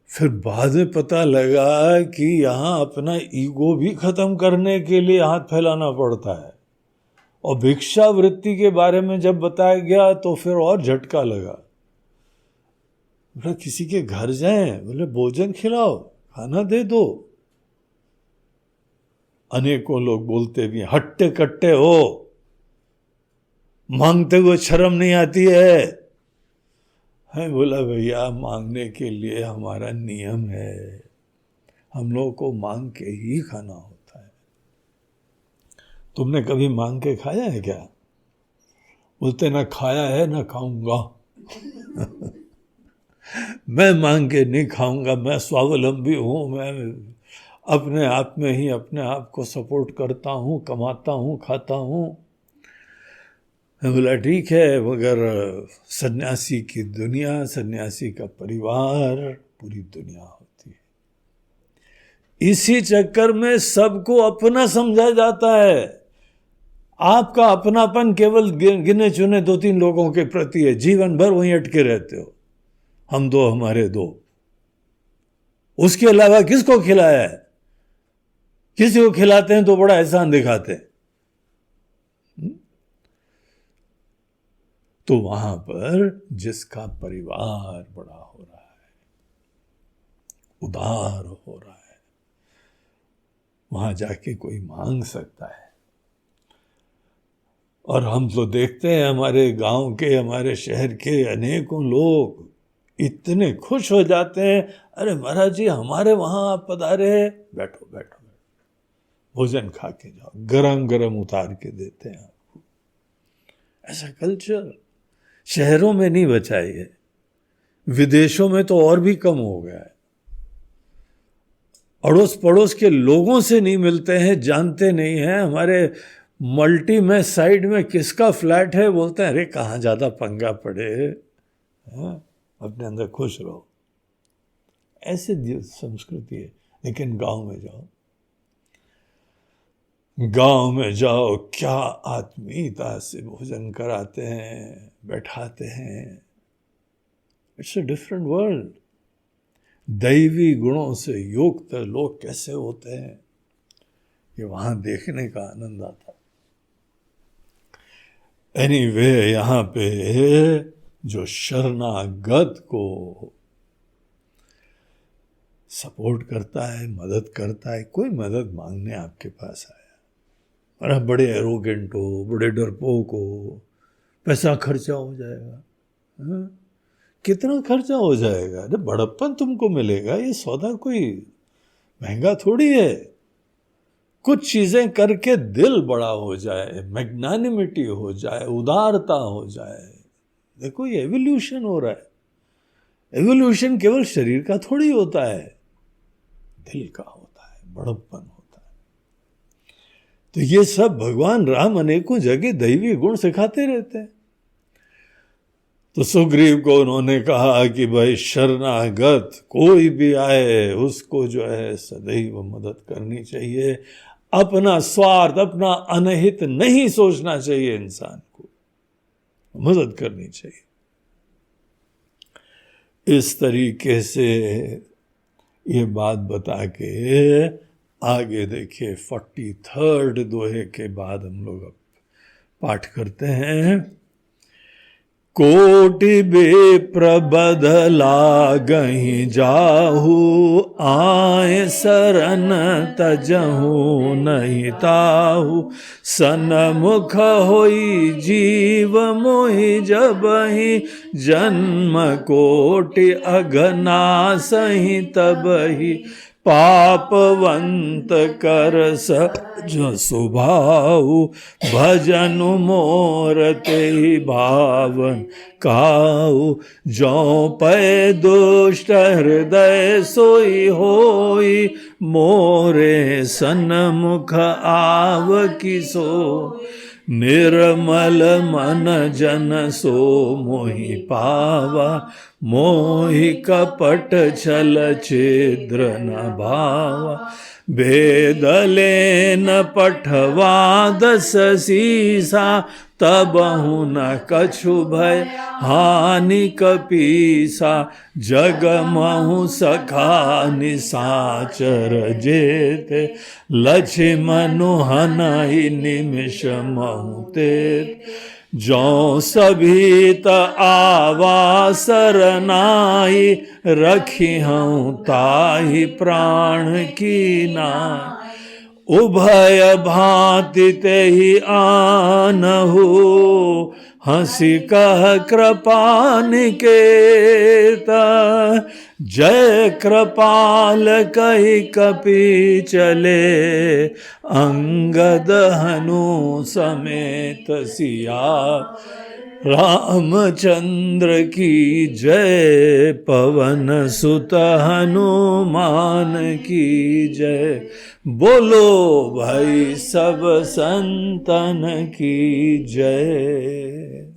फिर बाद में पता लगा कि यहाँ अपना ईगो भी खत्म करने के लिए हाथ फैलाना पड़ता है। और भिक्षा वृत्ति के बारे में जब बताया गया तो फिर और झटका लगा। बोला किसी के घर जाएं, बोले भोजन खिलाओ, खाना दे दो। अनेकों लोग बोलते भी हट्टे कट्टे हो, मांगते हुए शर्म नहीं आती है। बोला भैया मांगने के लिए हमारा नियम है, हम लोगों को मांग के ही खाना होता है। तुमने कभी मांग के खाया है क्या? बोलते ना खाया है ना खाऊंगा मैं मांग के नहीं खाऊंगा, मैं स्वावलंबी हूं, मैं अपने आप में ही अपने आप को सपोर्ट करता हूं, कमाता हूं, खाता हूं। मैं बोला ठीक है, मगर सन्यासी की दुनिया, सन्यासी का परिवार पूरी दुनिया होती है। इसी चक्कर में सबको अपना समझा जाता है। आपका अपनापन केवल गिने चुने 2-3 लोगों के प्रति है, जीवन भर वहीं अटके रहते हो, हम दो हमारे दो। उसके अलावा किसको खिलाया है? किसी को खिलाते हैं तो बड़ा एहसान दिखाते हैं। तो वहां पर जिसका परिवार बड़ा हो रहा है, उदार हो रहा है, वहां जाके कोई मांग सकता है। और हम तो देखते हैं हमारे गांव के, हमारे शहर के अनेकों लोग इतने खुश हो जाते हैं, अरे महाराज जी हमारे वहां आप पधारे, बैठो बैठो बैठो, भोजन खा के जाओ, गरम गरम उतार के देते हैं आपको। ऐसा कल्चर शहरों में नहीं बचा है, विदेशों में तो और भी कम हो गया है। अड़ोस पड़ोस के लोगों से नहीं मिलते हैं, जानते नहीं हैं। हमारे मल्टी में साइड में किसका फ्लैट है, बोलते हैं अरे कहाँ ज्यादा पंगा पड़े, अपने अंदर खुश रहो। ऐसे संस्कृति है। लेकिन गांव में जाओ, गांव में जाओ, क्या आत्मीयता से भोजन कराते हैं, बैठाते हैं। It's a different world. दैवी गुणों से युक्त लोग कैसे होते हैं, ये वहां देखने का आनंद आता। एनीवे, यहां पे जो शरणागत को सपोर्ट करता है, मदद करता है, कोई मदद मांगने आपके पास आया और आप बड़े एरोगेंट हो, बड़े डरपोक हो, पैसा खर्चा हो जाएगा। कितना खर्चा हो जाएगा? अरे बड़प्पन तुमको मिलेगा, ये सौदा कोई महंगा थोड़ी है। कुछ चीजें करके दिल बड़ा हो जाए, मैग्नानिमिटी हो जाए, उदारता हो जाए। देखो ये एवोल्यूशन हो रहा है। एवोल्यूशन केवल शरीर का थोड़ी होता है, दिल का होता है, बड़प्पन होता है। तो ये सब भगवान राम अनेकों जगह दैवी गुण सिखाते रहते हैं। तो सुग्रीव को उन्होंने कहा कि भाई शरणागत कोई भी आए उसको जो है सदैव मदद करनी चाहिए। अपना स्वार्थ, अपना अनहित नहीं सोचना चाहिए, इंसान को मदद करनी चाहिए। इस तरीके से ये बात बता के आगे देखिए 43rd दोहे के बाद हम लोग अब पाठ करते हैं। कोटि विप्र बदलागहि जाहु, आए शरण तजहु नहीं ताहु। सन्मुख होई जीव मोहि जबहि, जन्म कोटि अघनासहि तबहि। पापवंत कर सज सुभाऊ, भजनु मोर तेहि भावन काऊ। जो पै दुष्ट हृदय सोई होई, मोरे सन्मुख आव किसो। निर्मल मन जन सो मोहि पावा, मोहि कपट छल छिद्र न भावा। भेद लेन पठवा 10 सीसा, तबहु न कछु भय हानि कपीसा। जग महु सखा निसाचर जेते, लक्ष्मनु हनहि निमिष महु तेत। जो सभी त आवा सरनाई, रखी हूँ ताहि प्राण की नाई। उभय भांति तेहि आनहु, हंसी कह कृपा निकेता। जय कृपाल कहि कपि चले, अंगद हनु समेत सिया। रामचंद्र की जय, पवन सुत हनुमान की जय। बोलो भाई सब संतन की जय।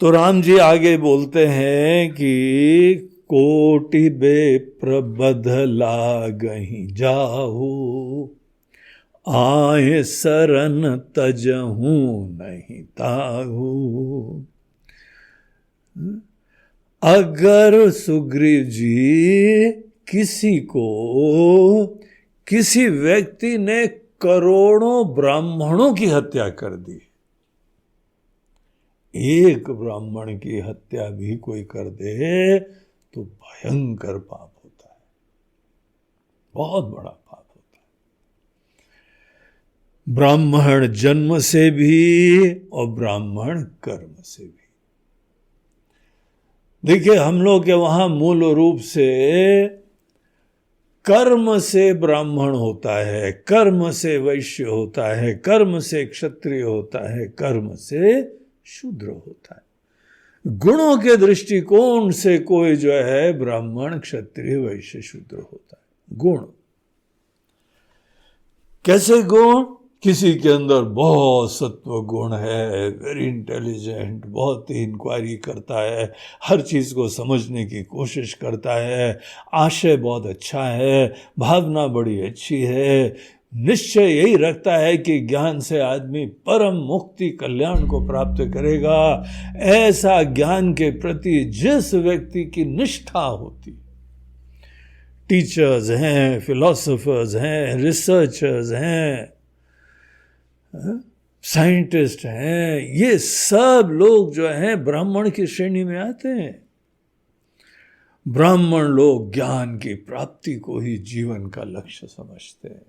तो राम जी आगे बोलते हैं कि कोटि विप्र बदलागहि जाहु, आए शरण तजहु नहीं ताहु। अगर सुग्रीव जी किसी व्यक्ति ने करोड़ों ब्राह्मणों की हत्या कर दी, एक ब्राह्मण की हत्या भी कोई कर दे तो भयंकर पाप होता है, बहुत बड़ा पाप होता है। ब्राह्मण जन्म से भी और ब्राह्मण कर्म से भी। देखिए हम लोग के वहां मूल रूप से कर्म से ब्राह्मण होता है, कर्म से वैश्य होता है, कर्म से क्षत्रिय होता है, कर्म से शूद्र होता है। गुणों के दृष्टिकोण से कोई जो है ब्राह्मण क्षत्रिय वैश्य शूद्र होता है। गुण कैसे गुण? किसी के अंदर बहुत सत्व गुण है, वेरी इंटेलिजेंट, बहुत ही इंक्वायरी करता है, हर चीज को समझने की कोशिश करता है, आशय बहुत अच्छा है, भावना बड़ी अच्छी है, निश्चय यही रखता है कि ज्ञान से आदमी परम मुक्ति कल्याण को प्राप्त करेगा। ऐसा ज्ञान के प्रति जिस व्यक्ति की निष्ठा होती, टीचर्स हैं, फिलोसोफर्स हैं, रिसर्चर्स हैं, साइंटिस्ट हैं, ये सब लोग जो हैं ब्राह्मण की श्रेणी में आते हैं। ब्राह्मण लोग ज्ञान की प्राप्ति को ही जीवन का लक्ष्य समझते हैं।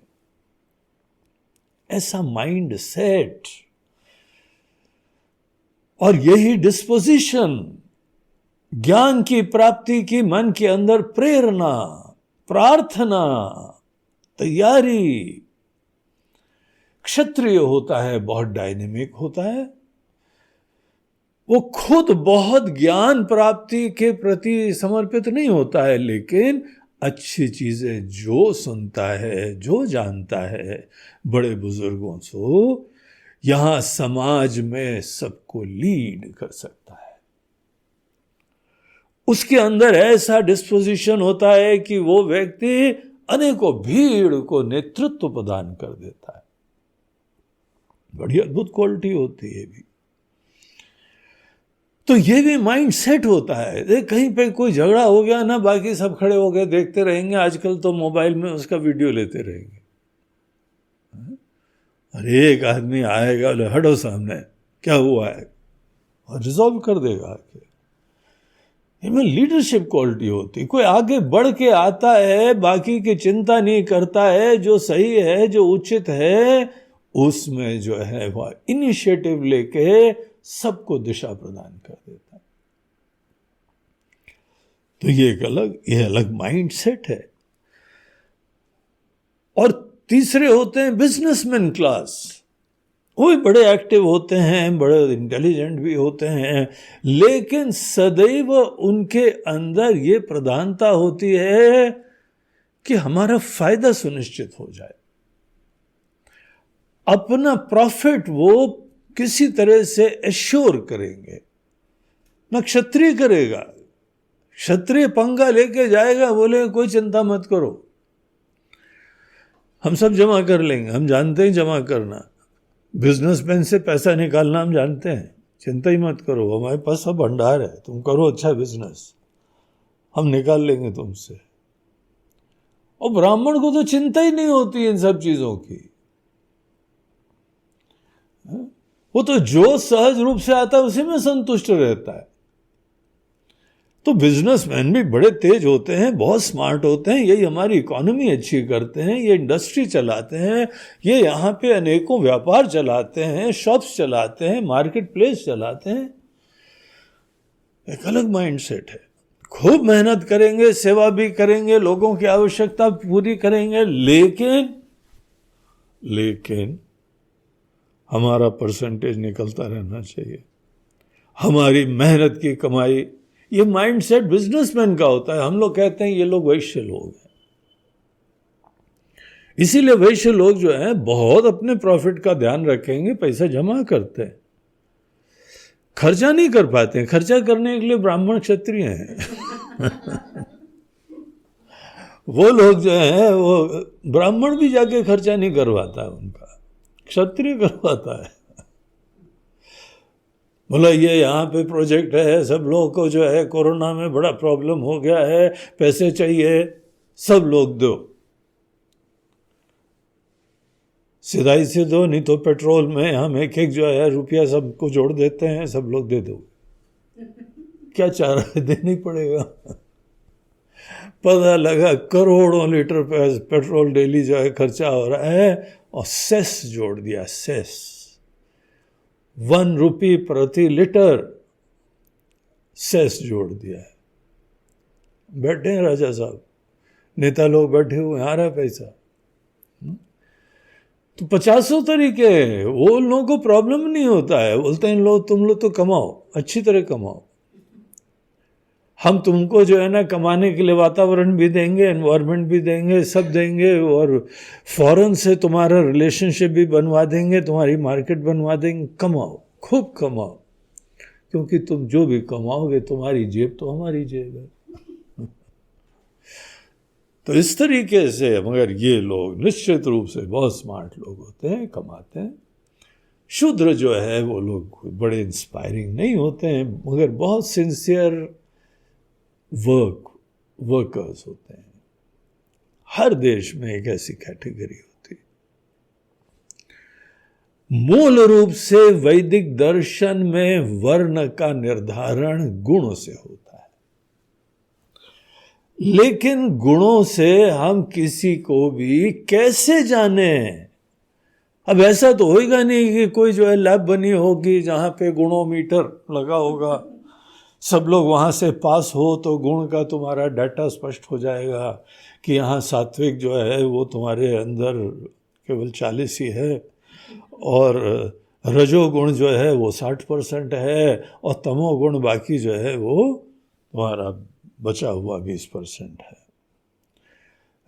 ऐसा माइंड सेट और यही डिस्पोजिशन, ज्ञान की प्राप्ति की मन के अंदर प्रेरणा, प्रार्थना, तैयारी। क्षत्रिय होता है बहुत डायनेमिक होता है, वो खुद बहुत ज्ञान प्राप्ति के प्रति समर्पित नहीं होता है, लेकिन अच्छी चीजें जो सुनता है, जो जानता है बड़े बुजुर्गों से, यहां समाज में सबको लीड कर सकता है। उसके अंदर ऐसा डिस्पोजिशन होता है कि वो व्यक्ति अनेकों भीड़ को नेतृत्व प्रदान कर देता है। बड़ी अद्भुत क्वालिटी होती है भी। तो ये भी माइंड सेट होता है। देख कहीं पे कोई झगड़ा हो गया ना, बाकी सब खड़े हो गए देखते रहेंगे, आजकल तो मोबाइल में उसका वीडियो लेते रहेंगे। अरे एक आदमी आएगा, हटो सामने, क्या हुआ है, और रिजॉल्व कर देगा आके। इनमें लीडरशिप क्वालिटी होती है। कोई आगे बढ़ के आता है, बाकी की चिंता नहीं करता है, जो सही है जो उचित है उसमें जो है वह इनिशिएटिव लेके सबको दिशा प्रदान कर देता है। तो ये अलग माइंड सेट है। और तीसरे होते हैं बिजनेसमैन क्लास। वो भी बड़े एक्टिव होते हैं, बड़े इंटेलिजेंट भी होते हैं, लेकिन सदैव उनके अंदर ये प्रधानता होती है कि हमारा फायदा सुनिश्चित हो जाए। अपना प्रॉफिट वो किसी तरह से एश्योर करेंगे। न क्षत्रिय करेगा, क्षत्रिय पंगा लेके जाएगा, बोले कोई चिंता मत करो, हम सब जमा कर लेंगे, हम जानते हैं जमा करना, बिजनेसमैन से पैसा निकालना हम जानते हैं, चिंता ही मत करो, हमारे पास सब भंडार है, तुम करो अच्छा बिजनेस, हम निकाल लेंगे तुमसे। और ब्राह्मण को तो चिंता ही नहीं होती इन सब चीजों की। वो तो जो सहज रूप से आता है उसी में संतुष्ट रहता है। तो बिजनेसमैन भी बड़े तेज होते हैं, बहुत स्मार्ट होते हैं, यही हमारी इकोनॉमी अच्छी करते हैं, ये इंडस्ट्री चलाते हैं, ये यहाँ पे अनेकों व्यापार चलाते हैं, शॉप्स चलाते हैं, मार्केट प्लेस चलाते हैं। एक अलग माइंडसेट है। खूब मेहनत करेंगे, सेवा भी करेंगे, लोगों की आवश्यकता पूरी करेंगे, लेकिन हमारा परसेंटेज निकलता रहना चाहिए, हमारी मेहनत की कमाई। ये माइंडसेट बिजनेसमैन का होता है। हम लोग कहते हैं ये लोग वैश्य लोग हैं, इसीलिए वैश्य लोग जो हैं बहुत अपने प्रॉफिट का ध्यान रखेंगे, पैसा जमा करते हैं, खर्चा नहीं कर पाते हैं। खर्चा करने के लिए ब्राह्मण क्षत्रिय हैं वो लोग जो हैं वो ब्राह्मण भी जाके खर्चा नहीं करवाता, उनका क्षत्रिय करवाता है। बोला ये यहाँ पे प्रोजेक्ट है, सब लोगों को जो है कोरोना में बड़ा प्रॉब्लम हो गया है, पैसे चाहिए, सब लोग दो, सिधाई से दो, नहीं तो पेट्रोल में हम एक एक जो है रुपया सबको जोड़ देते हैं, सब लोग दे दो। क्या चाह रहा है, देना ही पड़ेगा। पता लगा करोड़ों लीटर पेट्रोल डेली जो है खर्चा हो रहा है, और सेस जोड़ दिया, सेस 1 रुपये प्रति लीटर सेस जोड़ दिया है। बैठे हैं राजा साहब, नेता लोग बैठे हुए, आ रहा है पैसा। तो 50 तरीके हैं, वो लोगों को प्रॉब्लम नहीं होता है, बोलते हैं लोग तुम लोग तो कमाओ, अच्छी तरह कमाओ, हम तुमको जो है ना कमाने के लिए वातावरण भी देंगे, एनवायरनमेंट भी देंगे, सब देंगे, और फॉरेन से तुम्हारा रिलेशनशिप भी बनवा देंगे, तुम्हारी मार्केट बनवा देंगे, कमाओ, खूब कमाओ, क्योंकि तुम जो भी कमाओगे तुम्हारी जेब तो हमारी जेब है। तो इस तरीके से, मगर ये लोग निश्चित रूप से बहुत स्मार्ट लोग होते हैं, कमाते हैं। शूद्र जो है वो लोग बड़े इंस्पायरिंग नहीं होते हैं, मगर बहुत सिंसियर वर्कर्स होते हैं। हर देश में एक ऐसी कैटेगरी होती है। मूल रूप से वैदिक दर्शन में वर्ण का निर्धारण गुणों से होता है, लेकिन गुणों से हम किसी को भी कैसे जाने? अब ऐसा तो होएगा नहीं कि कोई जो है लैब बनी होगी जहां पे गुणोमीटर लगा होगा, सब लोग वहाँ से पास हो तो गुण का तुम्हारा डाटा स्पष्ट हो जाएगा कि यहाँ सात्विक जो है वो तुम्हारे अंदर केवल 40 ही है, और रजोगुण जो है वो 60% है, और तमोगुण बाकी जो है वो तुम्हारा बचा हुआ 20% है,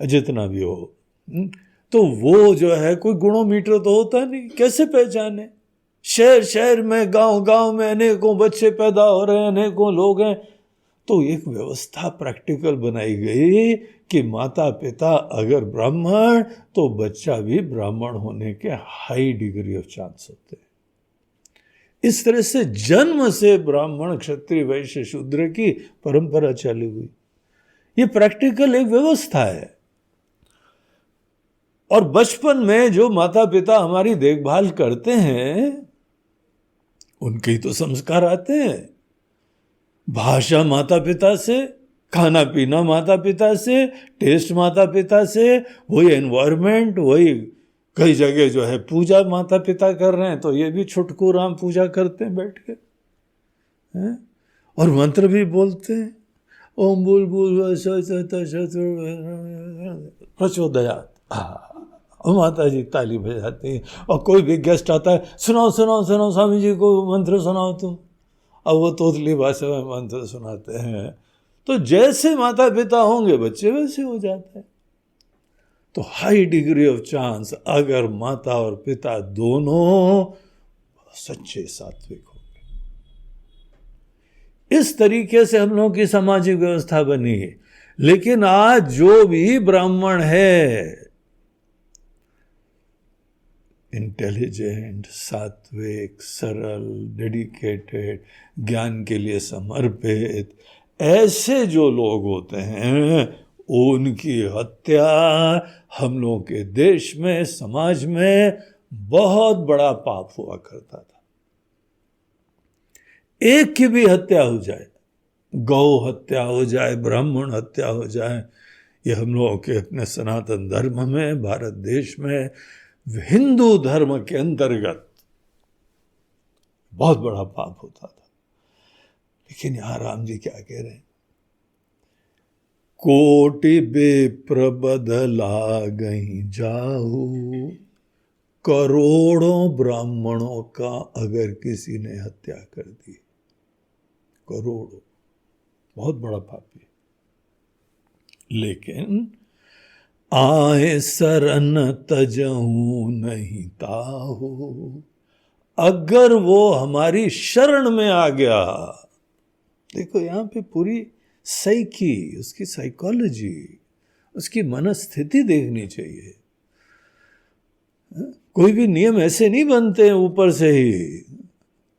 जितना भी हो। तो वो जो है कोई गुणोमीटर तो होता नहीं, कैसे पहचाने? शहर शहर में, गांव गांव में अनेकों बच्चे पैदा हो रहे हैं, अनेकों लोग हैं, तो एक व्यवस्था प्रैक्टिकल बनाई गई कि माता पिता अगर ब्राह्मण तो बच्चा भी ब्राह्मण होने के हाई डिग्री ऑफ चांस होते हैं। इस तरह से जन्म से ब्राह्मण क्षत्रिय वैश्य शूद्र की परंपरा चालू हुई। ये प्रैक्टिकल एक व्यवस्था है। और बचपन में जो माता पिता हमारी देखभाल करते हैं उनके ही तो संस्कार आते हैं। भाषा माता पिता से, खाना पीना माता पिता से, टेस्ट माता पिता से, वही एनवायरनमेंट, वही कई जगह जो है पूजा माता पिता कर रहे हैं तो ये भी छुटकू राम पूजा करते हैं बैठ के, हैं? और मंत्र भी बोलते हैं, ओम बुल बुल प्रचोदयात, और माता जी ताली बजाती है। और कोई भी गेस्ट आता है, सुनाओ सुनाओ सुनाओ स्वामी जी को मंत्र सुनाओ तुम, अब वो तोतली भाषा में मंत्र सुनाते हैं। तो जैसे माता पिता होंगे बच्चे वैसे हो जाते हैं। तो हाई डिग्री ऑफ चांस अगर माता और पिता दोनों सच्चे सात्विक होंगे। इस तरीके से हम लोगों की सामाजिक व्यवस्था बनी है। लेकिन आज जो भी ब्राह्मण है इंटेलिजेंट, सात्विक, सरल, डेडिकेटेड, ज्ञान के लिए समर्पित, ऐसे जो लोग होते हैं उनकी हत्या हम लोगों के देश में, समाज में बहुत बड़ा पाप हुआ करता था। एक की भी हत्या हो जाए, गौ हत्या हो जाए, ब्राह्मण हत्या हो जाए, ये हम लोगों के अपने सनातन धर्म में, भारत देश में, हिंदू धर्म के अंतर्गत बहुत बड़ा पाप होता था। लेकिन यहां राम जी क्या कह रहे हैं? कोटि विप्र बदला गई जाहू, करोड़ों ब्राह्मणों का अगर किसी ने हत्या कर दी, करोड़ों, बहुत बड़ा पापी। लेकिन आए सरन तजहू नहीं ताहू, अगर वो हमारी शरण में आ गया। देखो यहां पे पूरी साइकी, उसकी साइकोलॉजी, उसकी मनस्थिति देखनी चाहिए। कोई भी नियम ऐसे नहीं बनते हैं ऊपर से ही,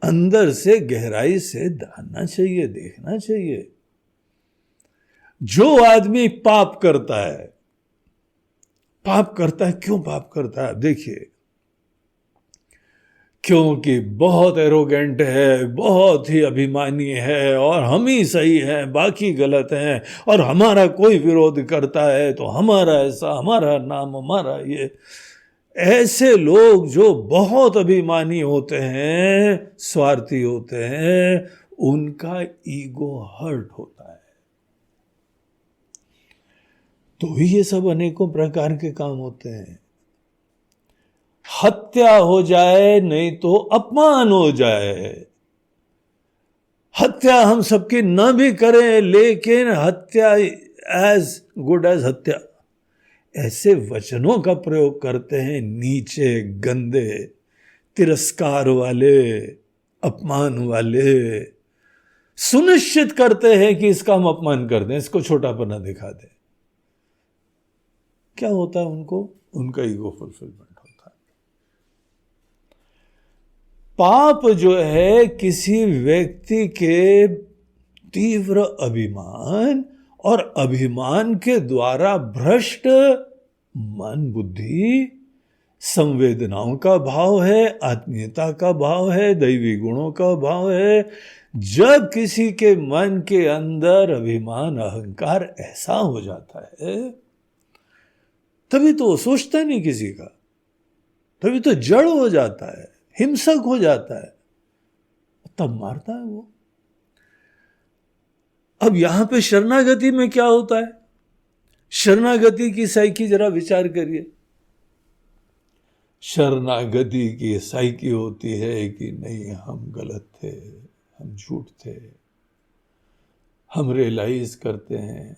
अंदर से गहराई से जानना चाहिए, देखना चाहिए। जो आदमी पाप करता है, क्यों पाप करता है? देखिए, क्योंकि बहुत एरोगेंट है, बहुत ही अभिमानी है, और हम ही सही हैं, बाकी गलत हैं, और हमारा कोई विरोध करता है तो हमारा ऐसा, हमारा नाम, हमारा ये। ऐसे लोग जो बहुत अभिमानी होते हैं, स्वार्थी होते हैं, उनका ईगो हर्ट होता है। तो ही ये सब अनेकों प्रकार के काम होते हैं। हत्या हो जाए नहीं तो अपमान हो जाए। हत्या हम सबकी न भी करें, लेकिन हत्या एज गुड एज हत्या, ऐसे वचनों का प्रयोग करते हैं नीचे, गंदे, तिरस्कार वाले, अपमान वाले। सुनिश्चित करते हैं कि इसका हम अपमान कर दें, इसको छोटापना दिखा दें। क्या होता है उनको? उनका ईगो फुलफिलमेंट होता है। पाप जो है किसी व्यक्ति के तीव्र अभिमान, और अभिमान के द्वारा भ्रष्ट मन, बुद्धि, संवेदनाओं का भाव है, आत्मीयता का भाव है, दैवी गुणों का भाव है। जब किसी के मन के अंदर अभिमान, अहंकार ऐसा हो जाता है, तभी तो वो सोचता नहीं किसी का, तभी तो जड़ हो जाता है, हिंसक हो जाता है, तब मारता है वो। अब यहां पे शरणागति में क्या होता है? शरणागति की साइकी जरा विचार करिए। शरणागति की साइकी होती है कि नहीं, हम गलत थे, हम झूठ थे, हम रियलाइज करते हैं।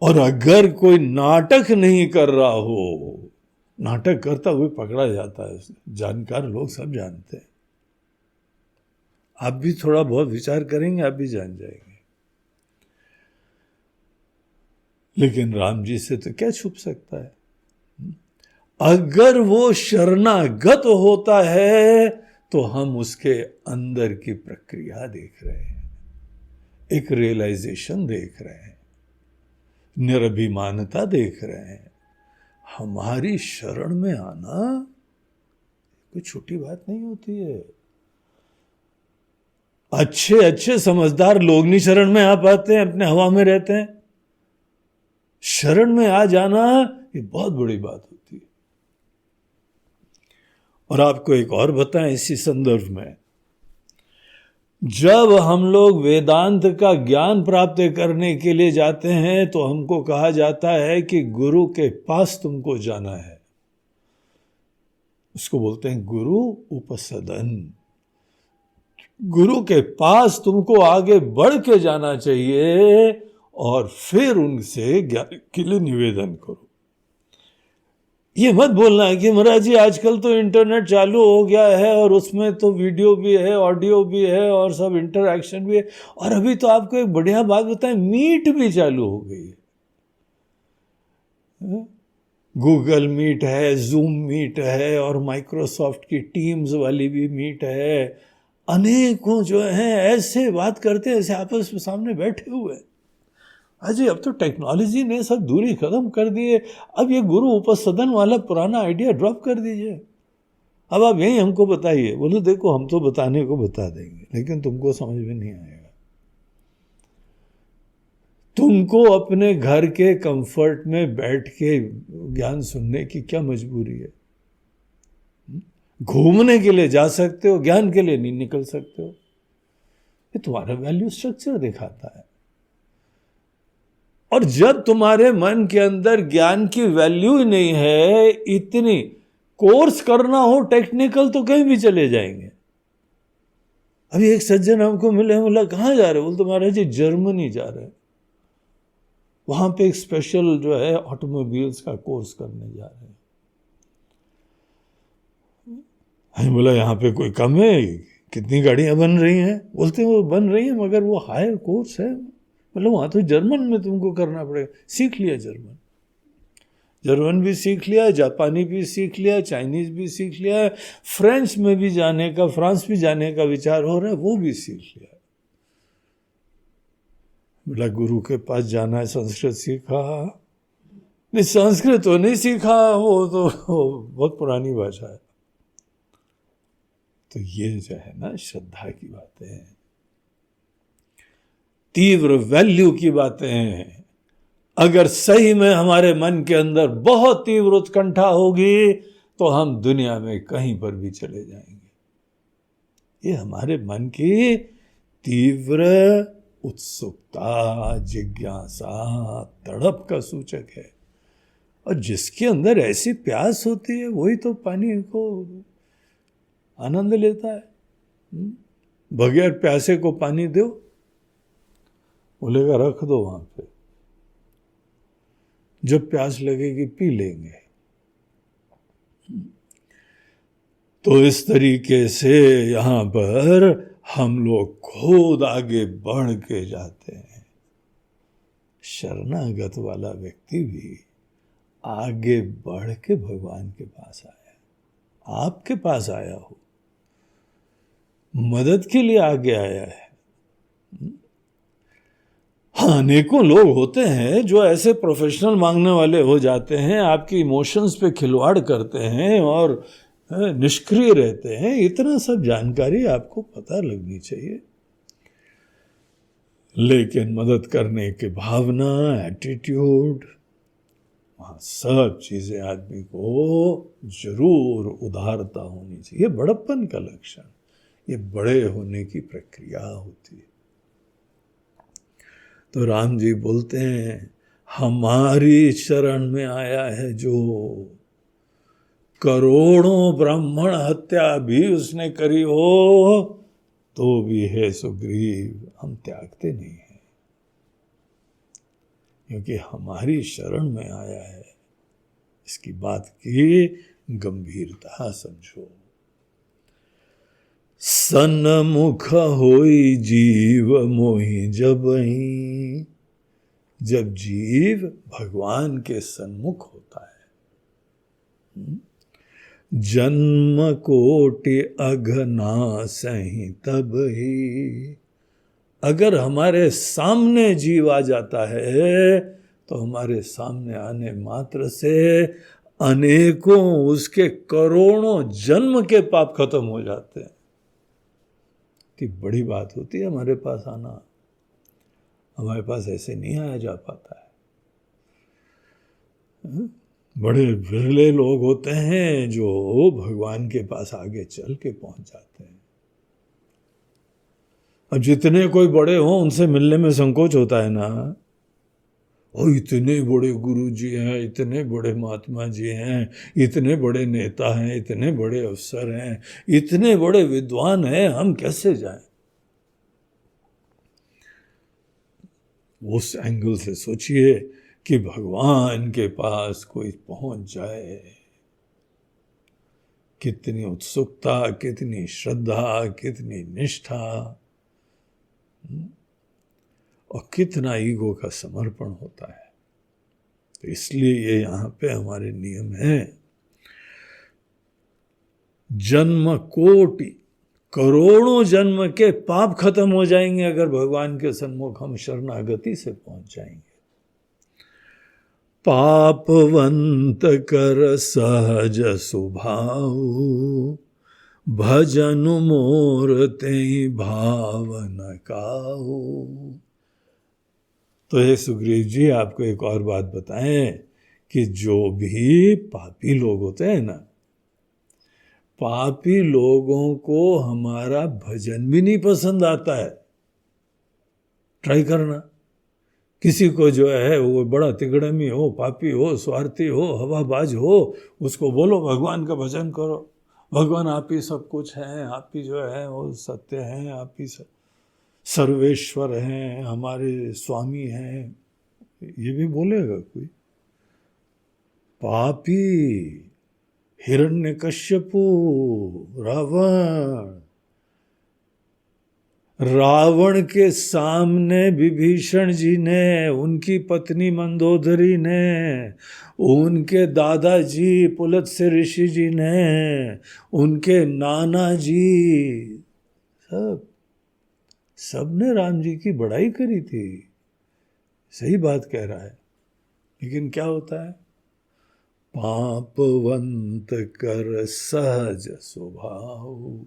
और अगर कोई नाटक नहीं कर रहा हो, नाटक करता हुए पकड़ा जाता है, जानकार लोग सब जानते हैं। आप भी थोड़ा बहुत विचार करेंगे, आप भी जान जाएंगे। लेकिन राम जी से तो क्या छुप सकता है? अगर वो शरणागत होता है तो हम उसके अंदर की प्रक्रिया देख रहे हैं, एक रियलाइजेशन देख रहे हैं, निरभिमानता देख रहे हैं। हमारी शरण में आना कोई छोटी बात नहीं होती है। अच्छे अच्छे समझदार लोग नहीं शरण में आ पाते हैं, अपने हवा में रहते हैं। शरण में आ जाना ये बहुत बड़ी बात होती है। और आपको एक और बताएं इसी संदर्भ में, जब हम लोग वेदांत का ज्ञान प्राप्त करने के लिए जाते हैं तो हमको कहा जाता है कि गुरु के पास तुमको जाना है। उसको बोलते हैं गुरु उपसदन। गुरु के पास तुमको आगे बढ़ के जाना चाहिए और फिर उनसे ज्ञान के लिए निवेदन करो। ये मत बोलना है कि महाराज जी आजकल तो इंटरनेट चालू हो गया है और उसमें तो वीडियो भी है, ऑडियो भी है और सब इंटरैक्शन भी है, और अभी तो आपको एक बढ़िया बात बताएं, मीट भी चालू हो गई है। गूगल मीट है, जूम मीट है और माइक्रोसॉफ्ट की टीम्स वाली भी मीट है। अनेकों जो हैं ऐसे बात करते हैं ऐसे आपस में सामने बैठे हुए। अजय अब तो टेक्नोलॉजी ने सब दूरी खत्म कर दी है। अब ये गुरु उपसदन वाला पुराना आइडिया ड्रॉप कर दीजिए। अब आप यही हमको बताइए। बोलो देखो हम तो बताने को बता देंगे लेकिन तुमको समझ में नहीं आएगा। तुमको अपने घर के कंफर्ट में बैठ के ज्ञान सुनने की क्या मजबूरी है? घूमने के लिए जा सकते हो, ज्ञान के लिए नहीं निकल सकते हो। ये तुम्हारा वैल्यू स्ट्रक्चर दिखाता है। और जब तुम्हारे मन के अंदर ज्ञान की वैल्यू ही नहीं है, इतनी कोर्स करना हो टेक्निकल तो कहीं भी चले जाएंगे। अभी एक सज्जन हमको मिले, बोला कहाँ जा रहे हो? बोल तुम्हारे जी जर्मनी जा रहे हैं, वहां पे एक स्पेशल जो है ऑटोमोबाइल्स का कोर्स करने जा रहे हैं। हम बोला यहाँ पे कोई कम है? कितनी गाड़ियां बन रही हैं? बोलते वो बन रही हैं मगर वो हायर कोर्स है। मतलब वहाँ तो जर्मन में तुमको करना पड़ेगा। सीख लिया जर्मन, जर्मन भी सीख लिया, जापानी भी सीख लिया, चाइनीज भी सीख लिया, फ्रेंच में भी जाने का, फ्रांस भी जाने का विचार हो रहा है, वो भी सीख लिया। बोला गुरु के पास जाना है, संस्कृत सीखा? नहीं संस्कृत तो नहीं सीखा, वो तो बहुत पुरानी भाषा है। तो ये जो है ना श्रद्धा की बातें हैं, तीव्र वैल्यू की बातें हैं। अगर सही में हमारे मन के अंदर बहुत तीव्र उत्कंठा होगी तो हम दुनिया में कहीं पर भी चले जाएंगे। ये हमारे मन की तीव्र उत्सुकता, जिज्ञासा, तड़प का सूचक है। और जिसके अंदर ऐसी प्यास होती है वही तो पानी को आनंद लेता है। बगैर प्यासे को पानी दो, बोलेगा रख दो वहां पे, जब प्यास लगेगी पी लेंगे। तो इस तरीके से यहां पर हम लोग खुद आगे बढ़ के जाते हैं। शरणागत वाला व्यक्ति भी आगे बढ़ के भगवान के पास आया, आपके पास आया हो, मदद के लिए आगे आया है। हाँ, अनेकों लोग होते हैं जो ऐसे प्रोफेशनल मांगने वाले हो जाते हैं, आपकी इमोशंस पे खिलवाड़ करते हैं और निष्क्रिय रहते हैं। इतना सब जानकारी आपको पता लगनी चाहिए। लेकिन मदद करने की भावना, एटीट्यूड, वहाँ सब चीजें आदमी को जरूर उदारता होनी चाहिए। ये बड़प्पन का लक्षण, ये बड़े होने की प्रक्रिया होती है। तो राम जी बोलते हैं हमारी शरण में आया है जो, करोड़ों ब्राह्मण हत्या भी उसने करी हो तो भी है सुग्रीव हम त्यागते नहीं हैं, क्योंकि हमारी शरण में आया है। इसकी बात की गंभीरता समझो। सन्मुख होई जीव मोहि जबहि, जब जीव भगवान के सन्मुख होता है, जन्म कोटि अघना सही तब ही। अगर हमारे सामने जीव आ जाता है तो हमारे सामने आने मात्र से अनेकों, उसके करोड़ों जन्म के पाप खत्म हो जाते हैं। कि बड़ी बात होती है हमारे पास आना। हमारे पास ऐसे नहीं आया जा पाता है। बड़े विरले लोग होते हैं जो भगवान के पास आगे चल के पहुंच जाते हैं। अब जितने कोई बड़े हों उनसे मिलने में संकोच होता है ना। और इतने बड़े गुरु जी हैं, इतने बड़े महात्मा जी हैं, इतने बड़े नेता हैं, इतने बड़े अफसर हैं, इतने बड़े विद्वान हैं, हम कैसे जाएं? उस एंगल से सोचिए कि भगवान के पास कोई पहुंच जाए, कितनी उत्सुकता, कितनी श्रद्धा, कितनी निष्ठा और कितना ईगो का समर्पण होता है। तो इसलिए ये यहाँ पे हमारे नियम है। जन्म कोटि, करोड़ों जन्म के पाप खत्म हो जाएंगे अगर भगवान के सन्मुख हम शरणागति से पहुंच जाएंगे। पापवंत कर सहज स्वभाव, भजन मोर ते भावन काहू। तो हे सुग्रीव जी, आपको एक और बात बताएं कि जो भी पापी लोग होते हैं ना, पापी लोगों को हमारा भजन भी नहीं पसंद आता है। ट्राई करना, किसी को जो है वो बड़ा तिगड़मी हो, पापी हो, स्वार्थी हो, हवाबाज हो, उसको बोलो भगवान का भजन करो, भगवान आप ही सब कुछ हैं, आप ही जो है वो सत्य हैं, आप ही सर्वेश्वर हैं, हमारे स्वामी हैं, ये भी बोलेगा कोई? पापी हिरण्यकश्यपु, रावण के सामने विभीषण जी ने, उनकी पत्नी मंदोदरी ने, उनके दादाजी पुलत्स्य ऋषि जी ने, उनके नाना जी, सबने राम जी की बड़ाई करी थी। सही बात कह रहा है, लेकिन क्या होता है? पापवंत कर सहज स्वभाव।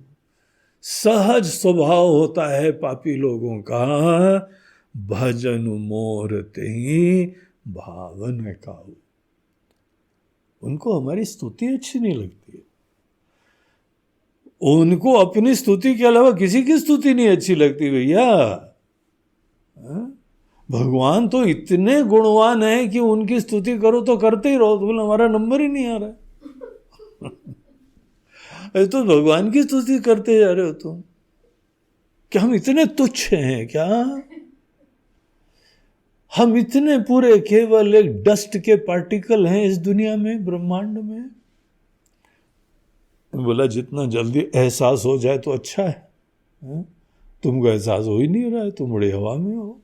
सहज स्वभाव होता है पापी लोगों का, भजन मोर तेहि भावन काहू। उनको हमारी स्तुति अच्छी नहीं लगती है, उनको अपनी स्तुति के अलावा किसी की स्तुति नहीं अच्छी लगती भैया। भगवान तो इतने गुणवान है कि उनकी स्तुति करो तो करते ही रहो, तो हमारा नंबर ही नहीं आ रहा है। तो भगवान की स्तुति करते जा रहे हो तुम। क्या हम इतने तुच्छ हैं क्या? हम इतने पूरे केवल एक डस्ट के पार्टिकल हैं इस दुनिया में, ब्रह्मांड में। बोला जितना जल्दी एहसास हो जाए तो अच्छा है। तुमको एहसास हो ही नहीं रहा है, तुम बड़ी हवा में हो।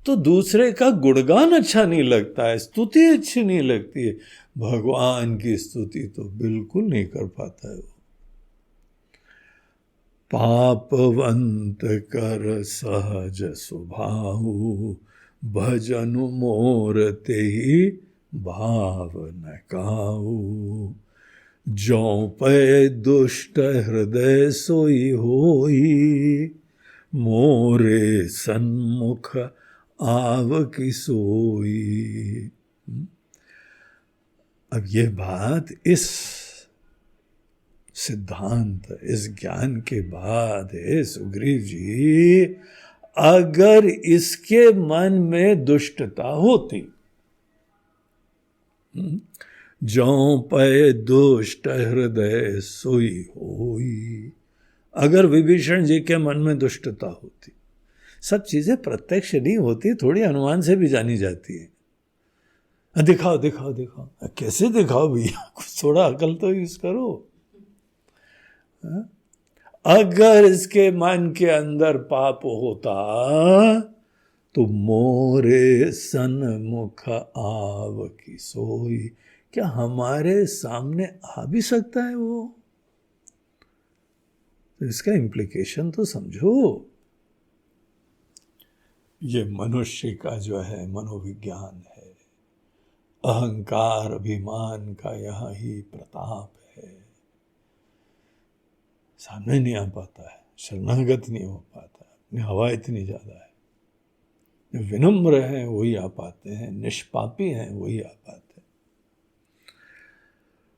तो दूसरे का गुणगान अच्छा नहीं लगता है, स्तुति अच्छी नहीं लगती है, भगवान की स्तुति तो बिल्कुल नहीं कर पाता है वो। पापवंत कर सहज स्वभाव, भजन मोर तेहि भावन काहू। जो पै दुष्ट हृदय सोई होई, मोरे सन्मुख आव की सोई। अब ये बात, इस सिद्धांत, इस ज्ञान के बाद है सुग्रीव जी, अगर इसके मन में दुष्टता होती, जो पै दुष्ट हृदय सोई होई, अगर विभीषण जी के मन में दुष्टता होती, सब चीजें प्रत्यक्ष नहीं होती, थोड़ी अनुमान से भी जानी जाती है। दिखाओ दिखाओ दिखाओ, कैसे दिखाओ भैया, कुछ थोड़ा अकल तो यूज करो। अगर इसके मन के अंदर पाप होता तो मोरे सन्मुख आव की सोई, क्या हमारे सामने आ भी सकता है वो? तो इसका इम्प्लीकेशन तो समझो। ये मनुष्य का जो है मनोविज्ञान है, अहंकार अभिमान का यहाँ ही प्रताप है। सामने नहीं आ पाता है, शरणागत नहीं हो पाता, अपनी हवा इतनी ज्यादा है। जो विनम्र हैं वही आ पाते हैं, निष्पापी हैं वही आ पाते हैं।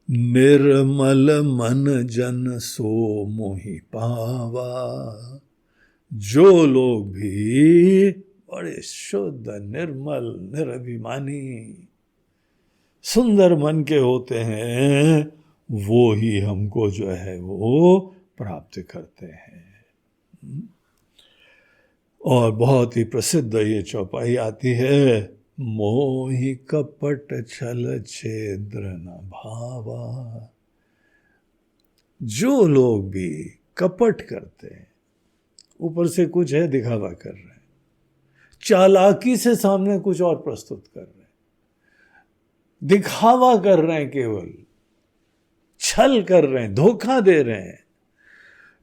निर्मल मन जन सो मोहि पावा। जो लोग भी बड़े शुद्ध निर्मल निरभिमानी सुंदर मन के होते हैं, वो ही हमको जो है वो प्राप्त करते हैं। और बहुत ही प्रसिद्ध ये चौपाई आती है, मोहि कपट छल छेद्र न भावा। जो लोग भी कपट करते हैं, ऊपर से कुछ है दिखावा कर रहे हैं, चालाकी से सामने कुछ और प्रस्तुत कर रहे हैं, दिखावा कर रहे हैं, केवल छल कर रहे हैं, धोखा दे रहे हैं।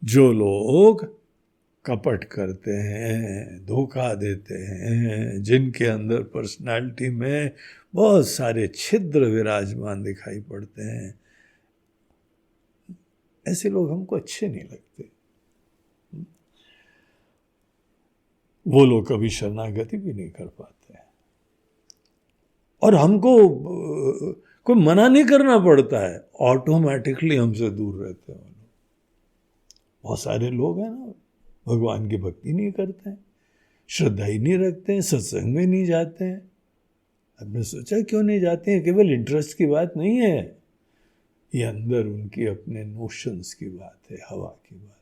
जो लोग कपट करते हैं, धोखा देते हैं, जिनके अंदर पर्सनालिटी में बहुत सारे छिद्र विराजमान दिखाई पड़ते हैं, ऐसे लोग हमको अच्छे नहीं लगते। वो लोग कभी शरणागति भी नहीं कर पाते हैं, और हमको कोई मना नहीं करना पड़ता है, ऑटोमेटिकली हमसे दूर रहते हैं। बहुत सारे लोग हैं ना, भगवान की भक्ति नहीं करते हैं, श्रद्धा ही नहीं रखते हैं, सत्संग में नहीं जाते हैं। आपने सोचा क्यों नहीं जाते हैं? केवल इंटरेस्ट की बात नहीं है, ये अंदर उनकी अपने नोशंस की बात है, हवा की बात है।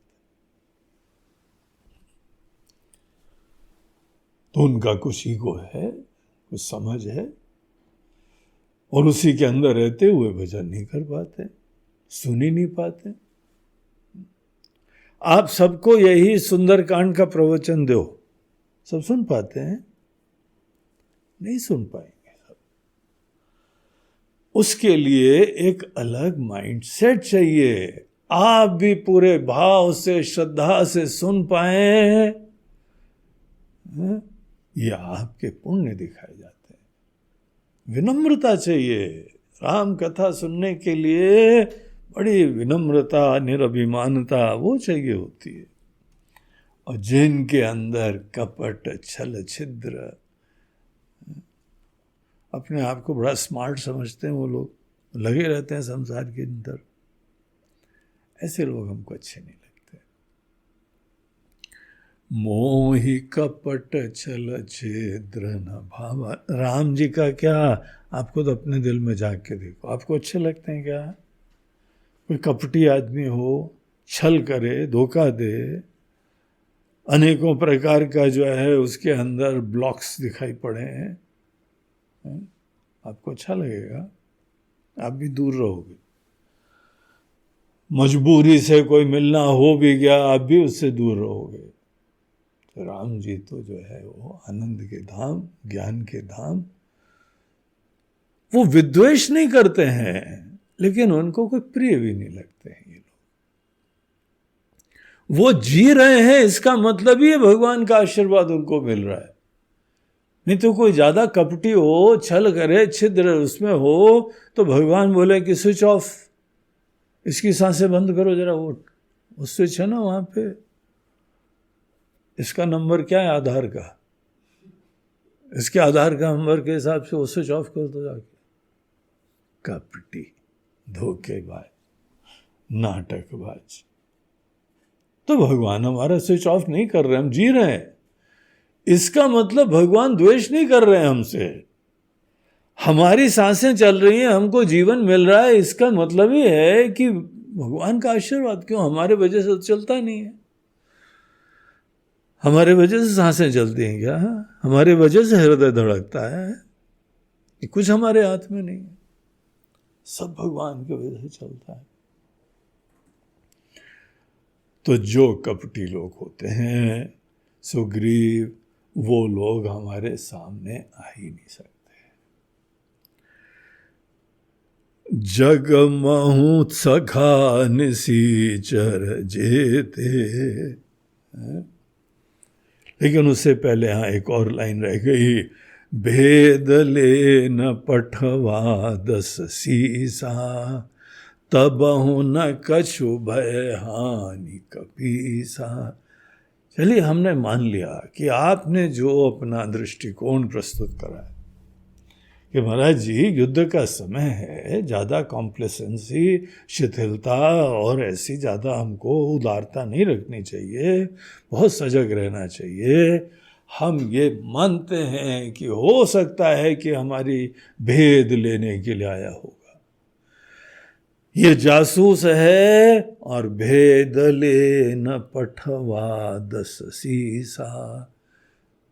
तो उनका कुछ ईगो है, कुछ समझ है, और उसी के अंदर रहते हुए भजन नहीं कर पाते, सुन ही नहीं पाते। आप सबको यही सुंदरकांड का प्रवचन दो, सब सुन पाते हैं? नहीं सुन पाएंगे सब। उसके लिए एक अलग माइंडसेट चाहिए। आप भी पूरे भाव से श्रद्धा से सुन पाए, ये आपके पुण्य दिखाए जाते हैं। विनम्रता चाहिए। राम कथा सुनने के लिए बड़ी विनम्रता, निरभिमानता वो चाहिए होती है। और जिनके अंदर कपट छल छिद्र, अपने आप को बड़ा स्मार्ट समझते हैं, वो लोग लगे रहते हैं संसार के अंदर, ऐसे लोग हमको अच्छे नहीं लगते। मोहि कपट छल छिद्र न भावा। राम जी का क्या, आपको तो अपने दिल में झांक के देखो, आपको अच्छे लगते हैं क्या? कोई कपटी आदमी हो, छल करे, धोखा दे, अनेकों प्रकार का जो है उसके अंदर ब्लॉक्स दिखाई पड़े हैं, आपको अच्छा लगेगा? आप भी दूर रहोगे। मजबूरी से कोई मिलना हो भी गया, आप भी उससे दूर रहोगे। तो राम जी तो जो है वो आनंद के धाम, ज्ञान के धाम, वो विद्वेष नहीं करते हैं, लेकिन उनको कोई प्रिय भी नहीं लगते हैं। ये लोग वो जी रहे हैं, इसका मतलब ही भगवान का आशीर्वाद उनको मिल रहा है। नहीं तो कोई ज्यादा कपटी हो, छल करे, छिद्र उसमें हो, तो भगवान बोले कि स्विच ऑफ, इसकी सांसें बंद करो जरा, वो स्विच है ना वहां पे, इसका नंबर क्या है आधार का, इसके आधार का नंबर के हिसाब से वो स्विच ऑफ कर दो जाके। कपटी, धोखेबाज, नाटकबाज। तो भगवान हमारा स्विच ऑफ नहीं कर रहे, हम जी रहे हैं। इसका मतलब भगवान द्वेष नहीं कर रहे हैं हमसे। हमारी सांसें चल रही हैं, हमको जीवन मिल रहा है, इसका मतलब ही है कि भगवान का आशीर्वाद। क्यों? हमारे वजह से तो चलता नहीं है। हमारे वजह से सांसें चलती हैं क्या? हमारे वजह से हृदय धड़कता है? ये कुछ हमारे हाथ में नहीं है, सब भगवान की वजह से चलता है। तो जो कपटी लोग होते हैं सुग्रीव, वो लोग हमारे सामने आ ही नहीं सकते। जग महु सखा निसीचर जेते। लेकिन उससे पहले यहाँ एक और लाइन रह गई, भेद ले न पठवा दस सीसा, तबहु न कछु भय हानि कपीसा। चलिए, हमने मान लिया कि आपने जो अपना दृष्टिकोण प्रस्तुत करा है कि महाराज जी युद्ध का समय है, ज़्यादा कॉम्प्लेसेंसी, शिथिलता और ऐसी ज़्यादा हमको उदारता नहीं रखनी चाहिए, बहुत सजग रहना चाहिए। हम ये मानते हैं कि हो सकता है कि हमारी भेद लेने के लिए आया होगा, ये जासूस है, और भेद ले न पठवा दस सीसा।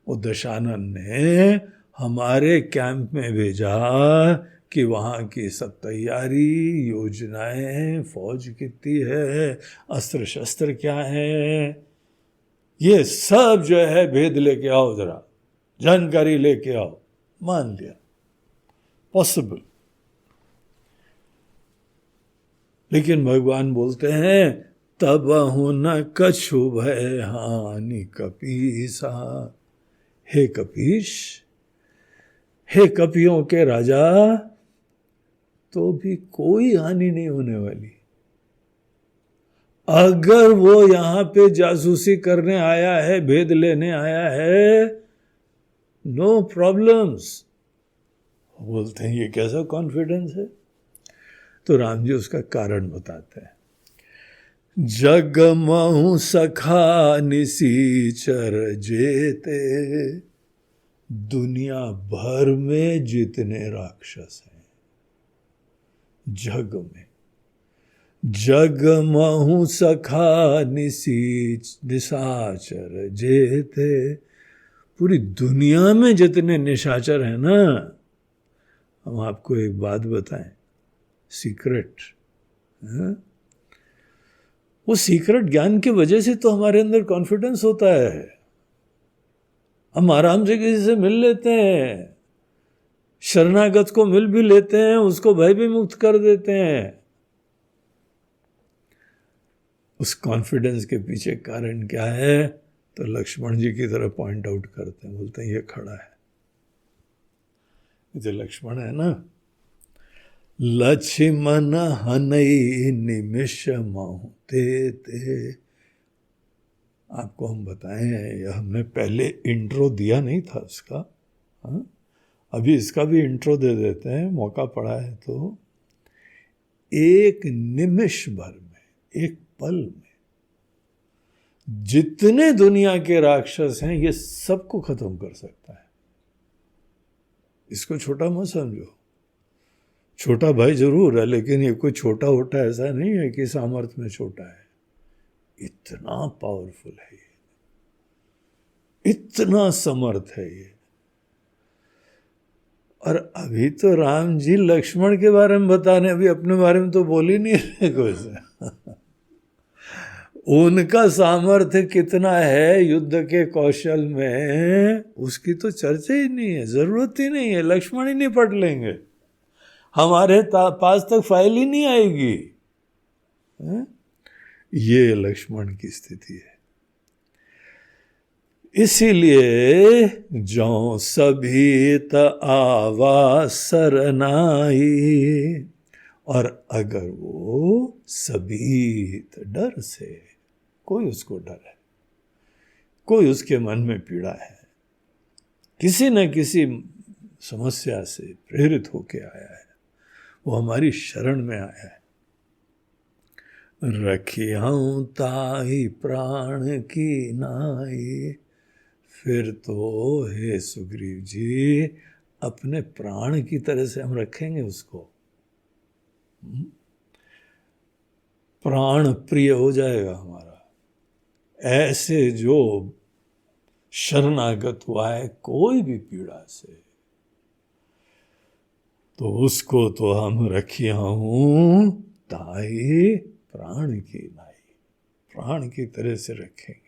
वो दशानन ने हमारे कैंप में भेजा कि वहाँ की सब तैयारी, योजनाएं, फौज कितनी है, अस्त्र शस्त्र क्या है, ये सब जो है भेद लेके आओ, जरा जानकारी लेके आओ। मान लिया, पॉसिबल। लेकिन भगवान बोलते हैं, तबहु न कछु भय हानि कपीसा। हे कपीश, हे कपियों के राजा, तो भी कोई हानि नहीं होने वाली। अगर वो यहां पे जासूसी करने आया है, भेद लेने आया है, नो प्रॉब्लम्स। बोलते हैं ये कैसा कॉन्फिडेंस है? तो राम जी उसका कारण बताते हैं। जग महु सखा निसीचर जेते। दुनिया भर में जितने राक्षस हैं जग में, जग महु सखा निशाचर जेते। पूरी दुनिया में जितने निशाचर हैं ना, हम आपको एक बात बताएं, सीक्रेट। वो सीक्रेट ज्ञान की वजह से तो हमारे अंदर कॉन्फिडेंस होता है। हम आराम से किसी से मिल लेते हैं, शरणागत को मिल भी लेते हैं, उसको भय भी मुक्त कर देते हैं। उस कॉन्फिडेंस के पीछे कारण क्या है? तो लक्ष्मण जी की तरह पॉइंट आउट करते हैं, बोलते हैं ये खड़ा है, ये लक्ष्मण है ना। लक्ष्मण हनई निमिष महु ते। आपको हम बताएं, यह हमने पहले इंट्रो दिया नहीं था उसका, अभी इसका भी इंट्रो दे देते हैं, मौका पड़ा है तो। एक निमिष भर में, एक पल में जितने दुनिया के राक्षस हैं, ये सबको खत्म कर सकता है। इसको छोटा मत समझो। छोटा भाई जरूर है, लेकिन ये कोई छोटा होटा ऐसा नहीं है कि सामर्थ्य में छोटा है। इतना पावरफुल है ये, इतना समर्थ है ये। और अभी तो राम जी लक्ष्मण के बारे में बता रहे, अभी अपने बारे में तो बोल ही नहीं रहे कुछ। उनका सामर्थ्य कितना है युद्ध के कौशल में, उसकी तो चर्चा ही नहीं है, जरूरत ही नहीं है। लक्ष्मण ही नहीं पढ़ लेंगे, हमारे पास तक फाइल ही नहीं आएगी। ये लक्ष्मण की स्थिति है। इसीलिए जो सभी आवा सरनाई, और अगर वो सभी डर से, कोई उसको डर है, कोई उसके मन में पीड़ा है, किसी न किसी समस्या से प्रेरित होके आया है, वो हमारी शरण में आया है। रखियां ताहि प्राण की नाई। फिर तो हे सुग्रीव जी, अपने प्राण की तरह से हम रखेंगे उसको। प्राण प्रिय हो जाएगा हमारा। ऐसे जो शरणागत हुआ है कोई भी पीड़ा से, तो उसको तो हम रखिया हूं ताई प्राण की नाई, प्राण की तरह से रखेंगे।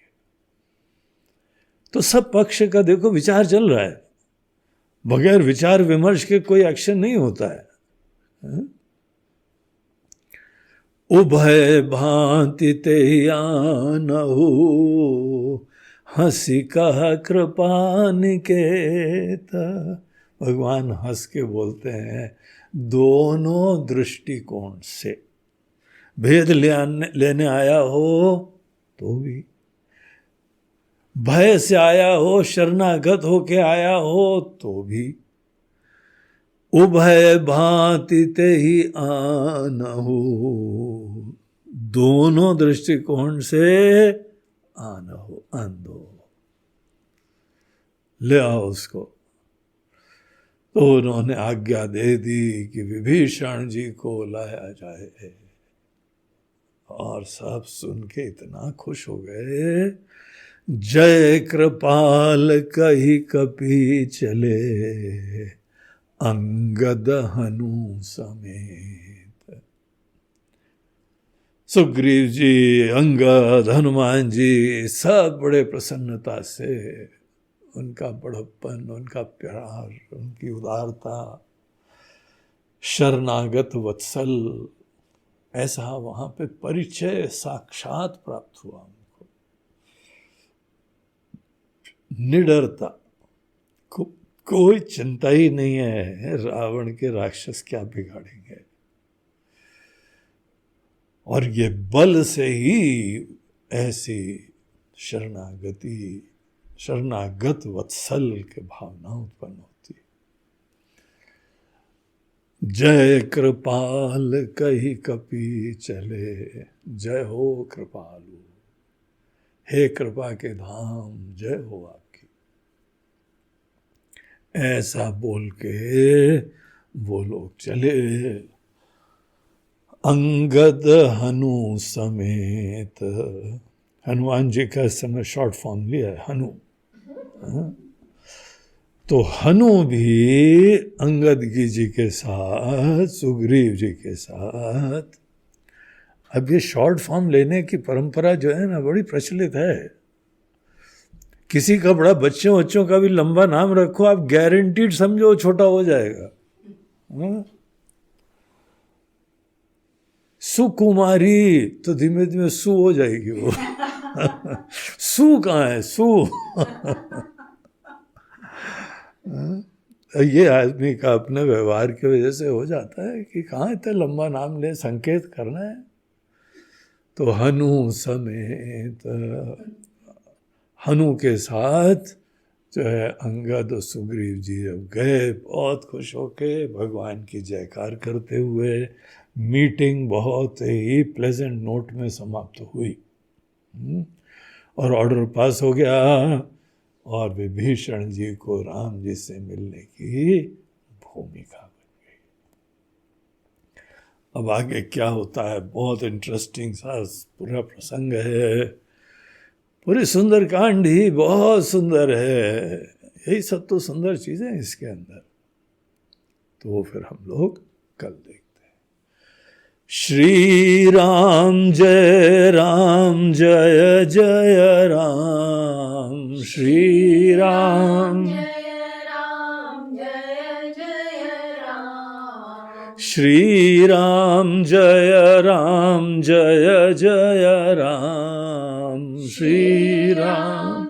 तो सब पक्ष का देखो विचार चल रहा है, बगैर विचार विमर्श के कोई एक्शन नहीं होता है। उभय भांति ते आनहु, हंसी कह कृपा निकेत। भगवान हंस के बोलते हैं, दोनों दृष्टिकोण से, भेद लेने आया हो तो भी, भय से आया हो, शरणागत होके आया हो तो भी, उभय भांति ते ही आनहु, दोनों दृष्टिकोण से आनहु, आंदो, ले आओ उसको। तो उन्होंने आज्ञा दे दी कि विभीषण जी को लाया जाए, और सब सुन के इतना खुश हो गए। जय कृपाल कही कपि चले, अंगद हनु समेत। सुग्रीव जी, अंगद, हनुमान जी सब बड़े प्रसन्नता से, उनका बड़प्पन, उनका प्यार, उनकी उदारता, शरणागत वत्सल, ऐसा वहां पे परिचय साक्षात प्राप्त हुआ उनको। निडरता, कोई चिंता ही नहीं है रावण के राक्षस क्या बिगाड़ेंगे, और ये बल से ही ऐसी शरणागत वत्सल के भावना उत्पन्न होती। जय कृपाल कही कपि चले, जय हो कृपालु, हे कृपा के धाम, जय हो आपकी। ऐसा बोल के वो लोग चले, अंगद हनु समेत। हनुमान जी का इस समय शॉर्ट फॉर्म लिया है हनु। तो हनु भी अंगद जी के साथ, सुग्रीव जी के साथ। अब ये शॉर्ट फॉर्म लेने की परंपरा जो है ना, बड़ी प्रचलित है। किसी का बड़ा बच्चों का भी लंबा नाम रखो, आप गारंटीड समझो छोटा हो जाएगा। सुकुमारी तो धीमे धीमे सु हो जाएगी वो। सु कहाँ है सु? ये आदमी का अपने व्यवहार की वजह से हो जाता है कि कहाँ इतना लंबा नाम ले, संकेत करना है। तो हनु समेत, हनु के साथ जो है अंगद और सुग्रीव जी अब गए, बहुत खुश होके भगवान की जयकार करते हुए। मीटिंग बहुत ही प्लेजेंट नोट में समाप्त हुई और ऑर्डर पास हो गया, और विभीषण जी को राम जी से मिलने की भूमिका बन गई। अब आगे क्या होता है, बहुत इंटरेस्टिंग सा पूरा प्रसंग है। पूरी सुंदरकांड ही बहुत सुंदर है, यही सब तो सुंदर चीजें हैं इसके अंदर। तो वो फिर हम लोग कल देखते हैं। श्री राम जय जय राम, श्री राम जय जय राम, श्री राम जय जय राम, श्री राम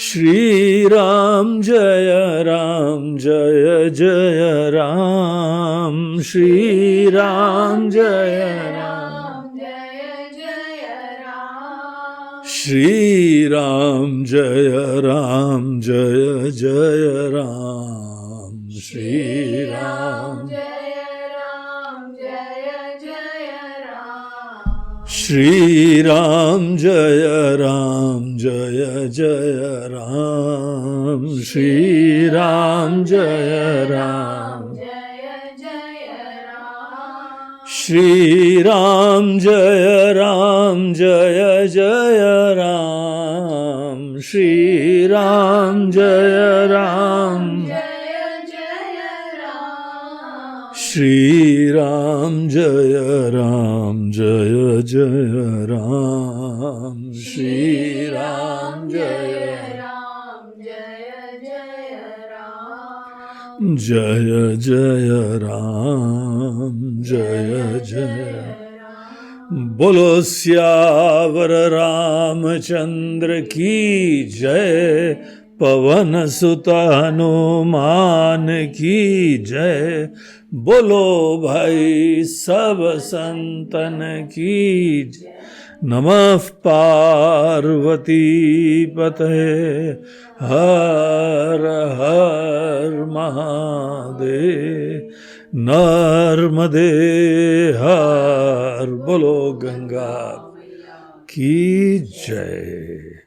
श्री राम जय जय राम, श्री राम जय जय राम, श्री राम जय जय राम, श्री राम श्री राम जय जय राम, श्री राम जय जय राम, श्री राम जय जय राम, श्री राम जय जय राम, श्री राम जय जय राम, श्री राम जय जय जय राम जय जय। बोलो सियावर रामचंद्र की जय, पवन सुत हनुमान की जय। बोलो भाई सब संतन की जय। नमः पार्वती पतये हर हर महादेव। नर्मदे हर, बोलो गंगा की जय।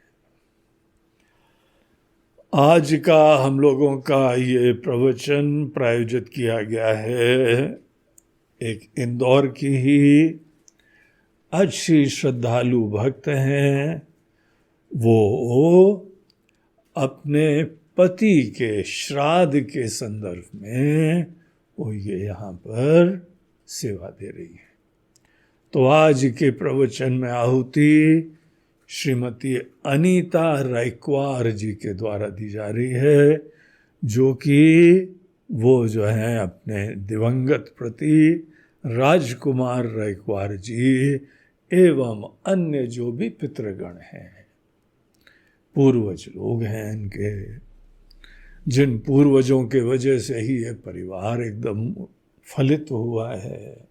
आज का हम लोगों का ये प्रवचन प्रायोजित किया गया है एक इंदौर की ही अच्छी श्रद्धालु भक्त हैं। वो अपने पति के श्राद्ध के संदर्भ में वो ये यहाँ पर सेवा दे रही है। तो आज के प्रवचन में आहुति श्रीमती अनीता रायकवार जी के द्वारा दी जा रही है, जो कि वो जो है अपने दिवंगत पति राजकुमार रायकवार जी एवं अन्य जो भी पितृगण हैं, पूर्वज लोग हैं इनके, जिन पूर्वजों के वजह से ही ये परिवार एकदम फलित हुआ है,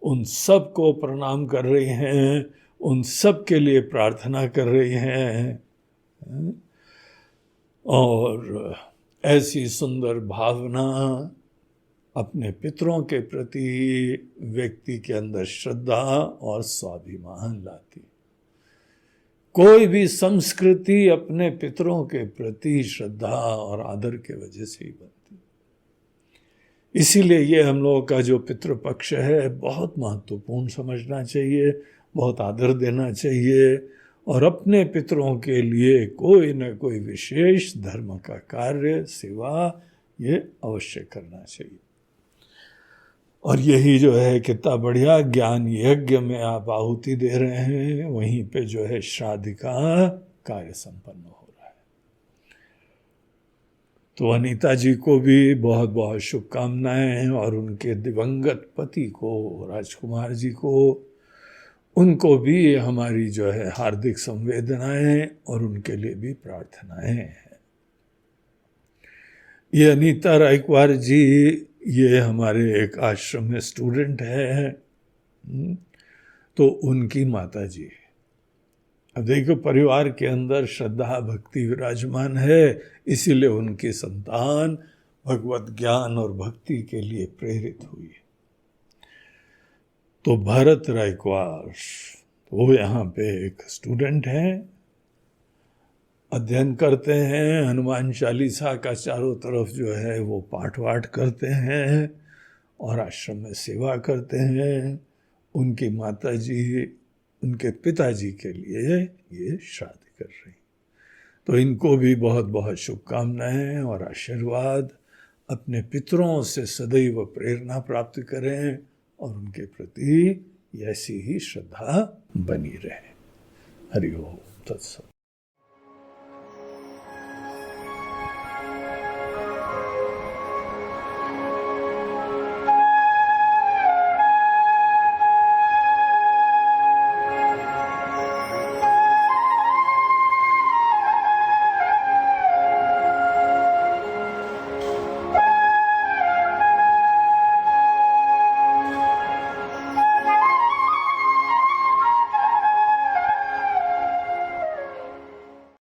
उन सब को प्रणाम कर रही हैं, उन सब के लिए प्रार्थना कर रही हैं। और ऐसी सुंदर भावना अपने पितरों के प्रति व्यक्ति के अंदर श्रद्धा और स्वाभिमान लाती। कोई भी संस्कृति अपने पितरों के प्रति श्रद्धा और आदर के वजह से ही बनती। इसीलिए ये हम लोगों का जो पितृपक्ष है बहुत महत्वपूर्ण समझना चाहिए, बहुत आदर देना चाहिए और अपने पितरों के लिए कोई न कोई विशेष धर्म का कार्य सेवा ये अवश्य करना चाहिए। और यही जो है कितना बढ़िया ज्ञान यज्ञ में आप आहुति दे रहे हैं, वहीं पे जो है श्राद्ध का कार्य संपन्न हो रहा है। तो अनीता जी को भी बहुत बहुत शुभकामनाएं और उनके दिवंगत पति को राजकुमार जी को, उनको भी हमारी जो है हार्दिक संवेदनाएं और उनके लिए भी प्रार्थनाएं हैं। ये अनीता रायकवार जी ये हमारे एक आश्रम में स्टूडेंट है, तो उनकी माता जी है। अब देखो परिवार के अंदर श्रद्धा भक्ति विराजमान है, इसीलिए उनकी संतान भगवत ज्ञान और भक्ति के लिए प्रेरित हुई। तो भरत रायकवार वो यहाँ पे एक स्टूडेंट हैं, अध्ययन करते हैं, हनुमान चालीसा का चारों तरफ जो है वो पाठ वाठ करते हैं और आश्रम में सेवा करते हैं। उनकी माता जी उनके पिताजी के लिए ये श्राद्ध कर रही। तो इनको भी बहुत बहुत शुभकामनाएं और आशीर्वाद। अपने पितरों से सदैव प्रेरणा प्राप्त करें और उनके प्रति ऐसी ही श्रद्धा बनी रहे। हरि ओम तत्सत।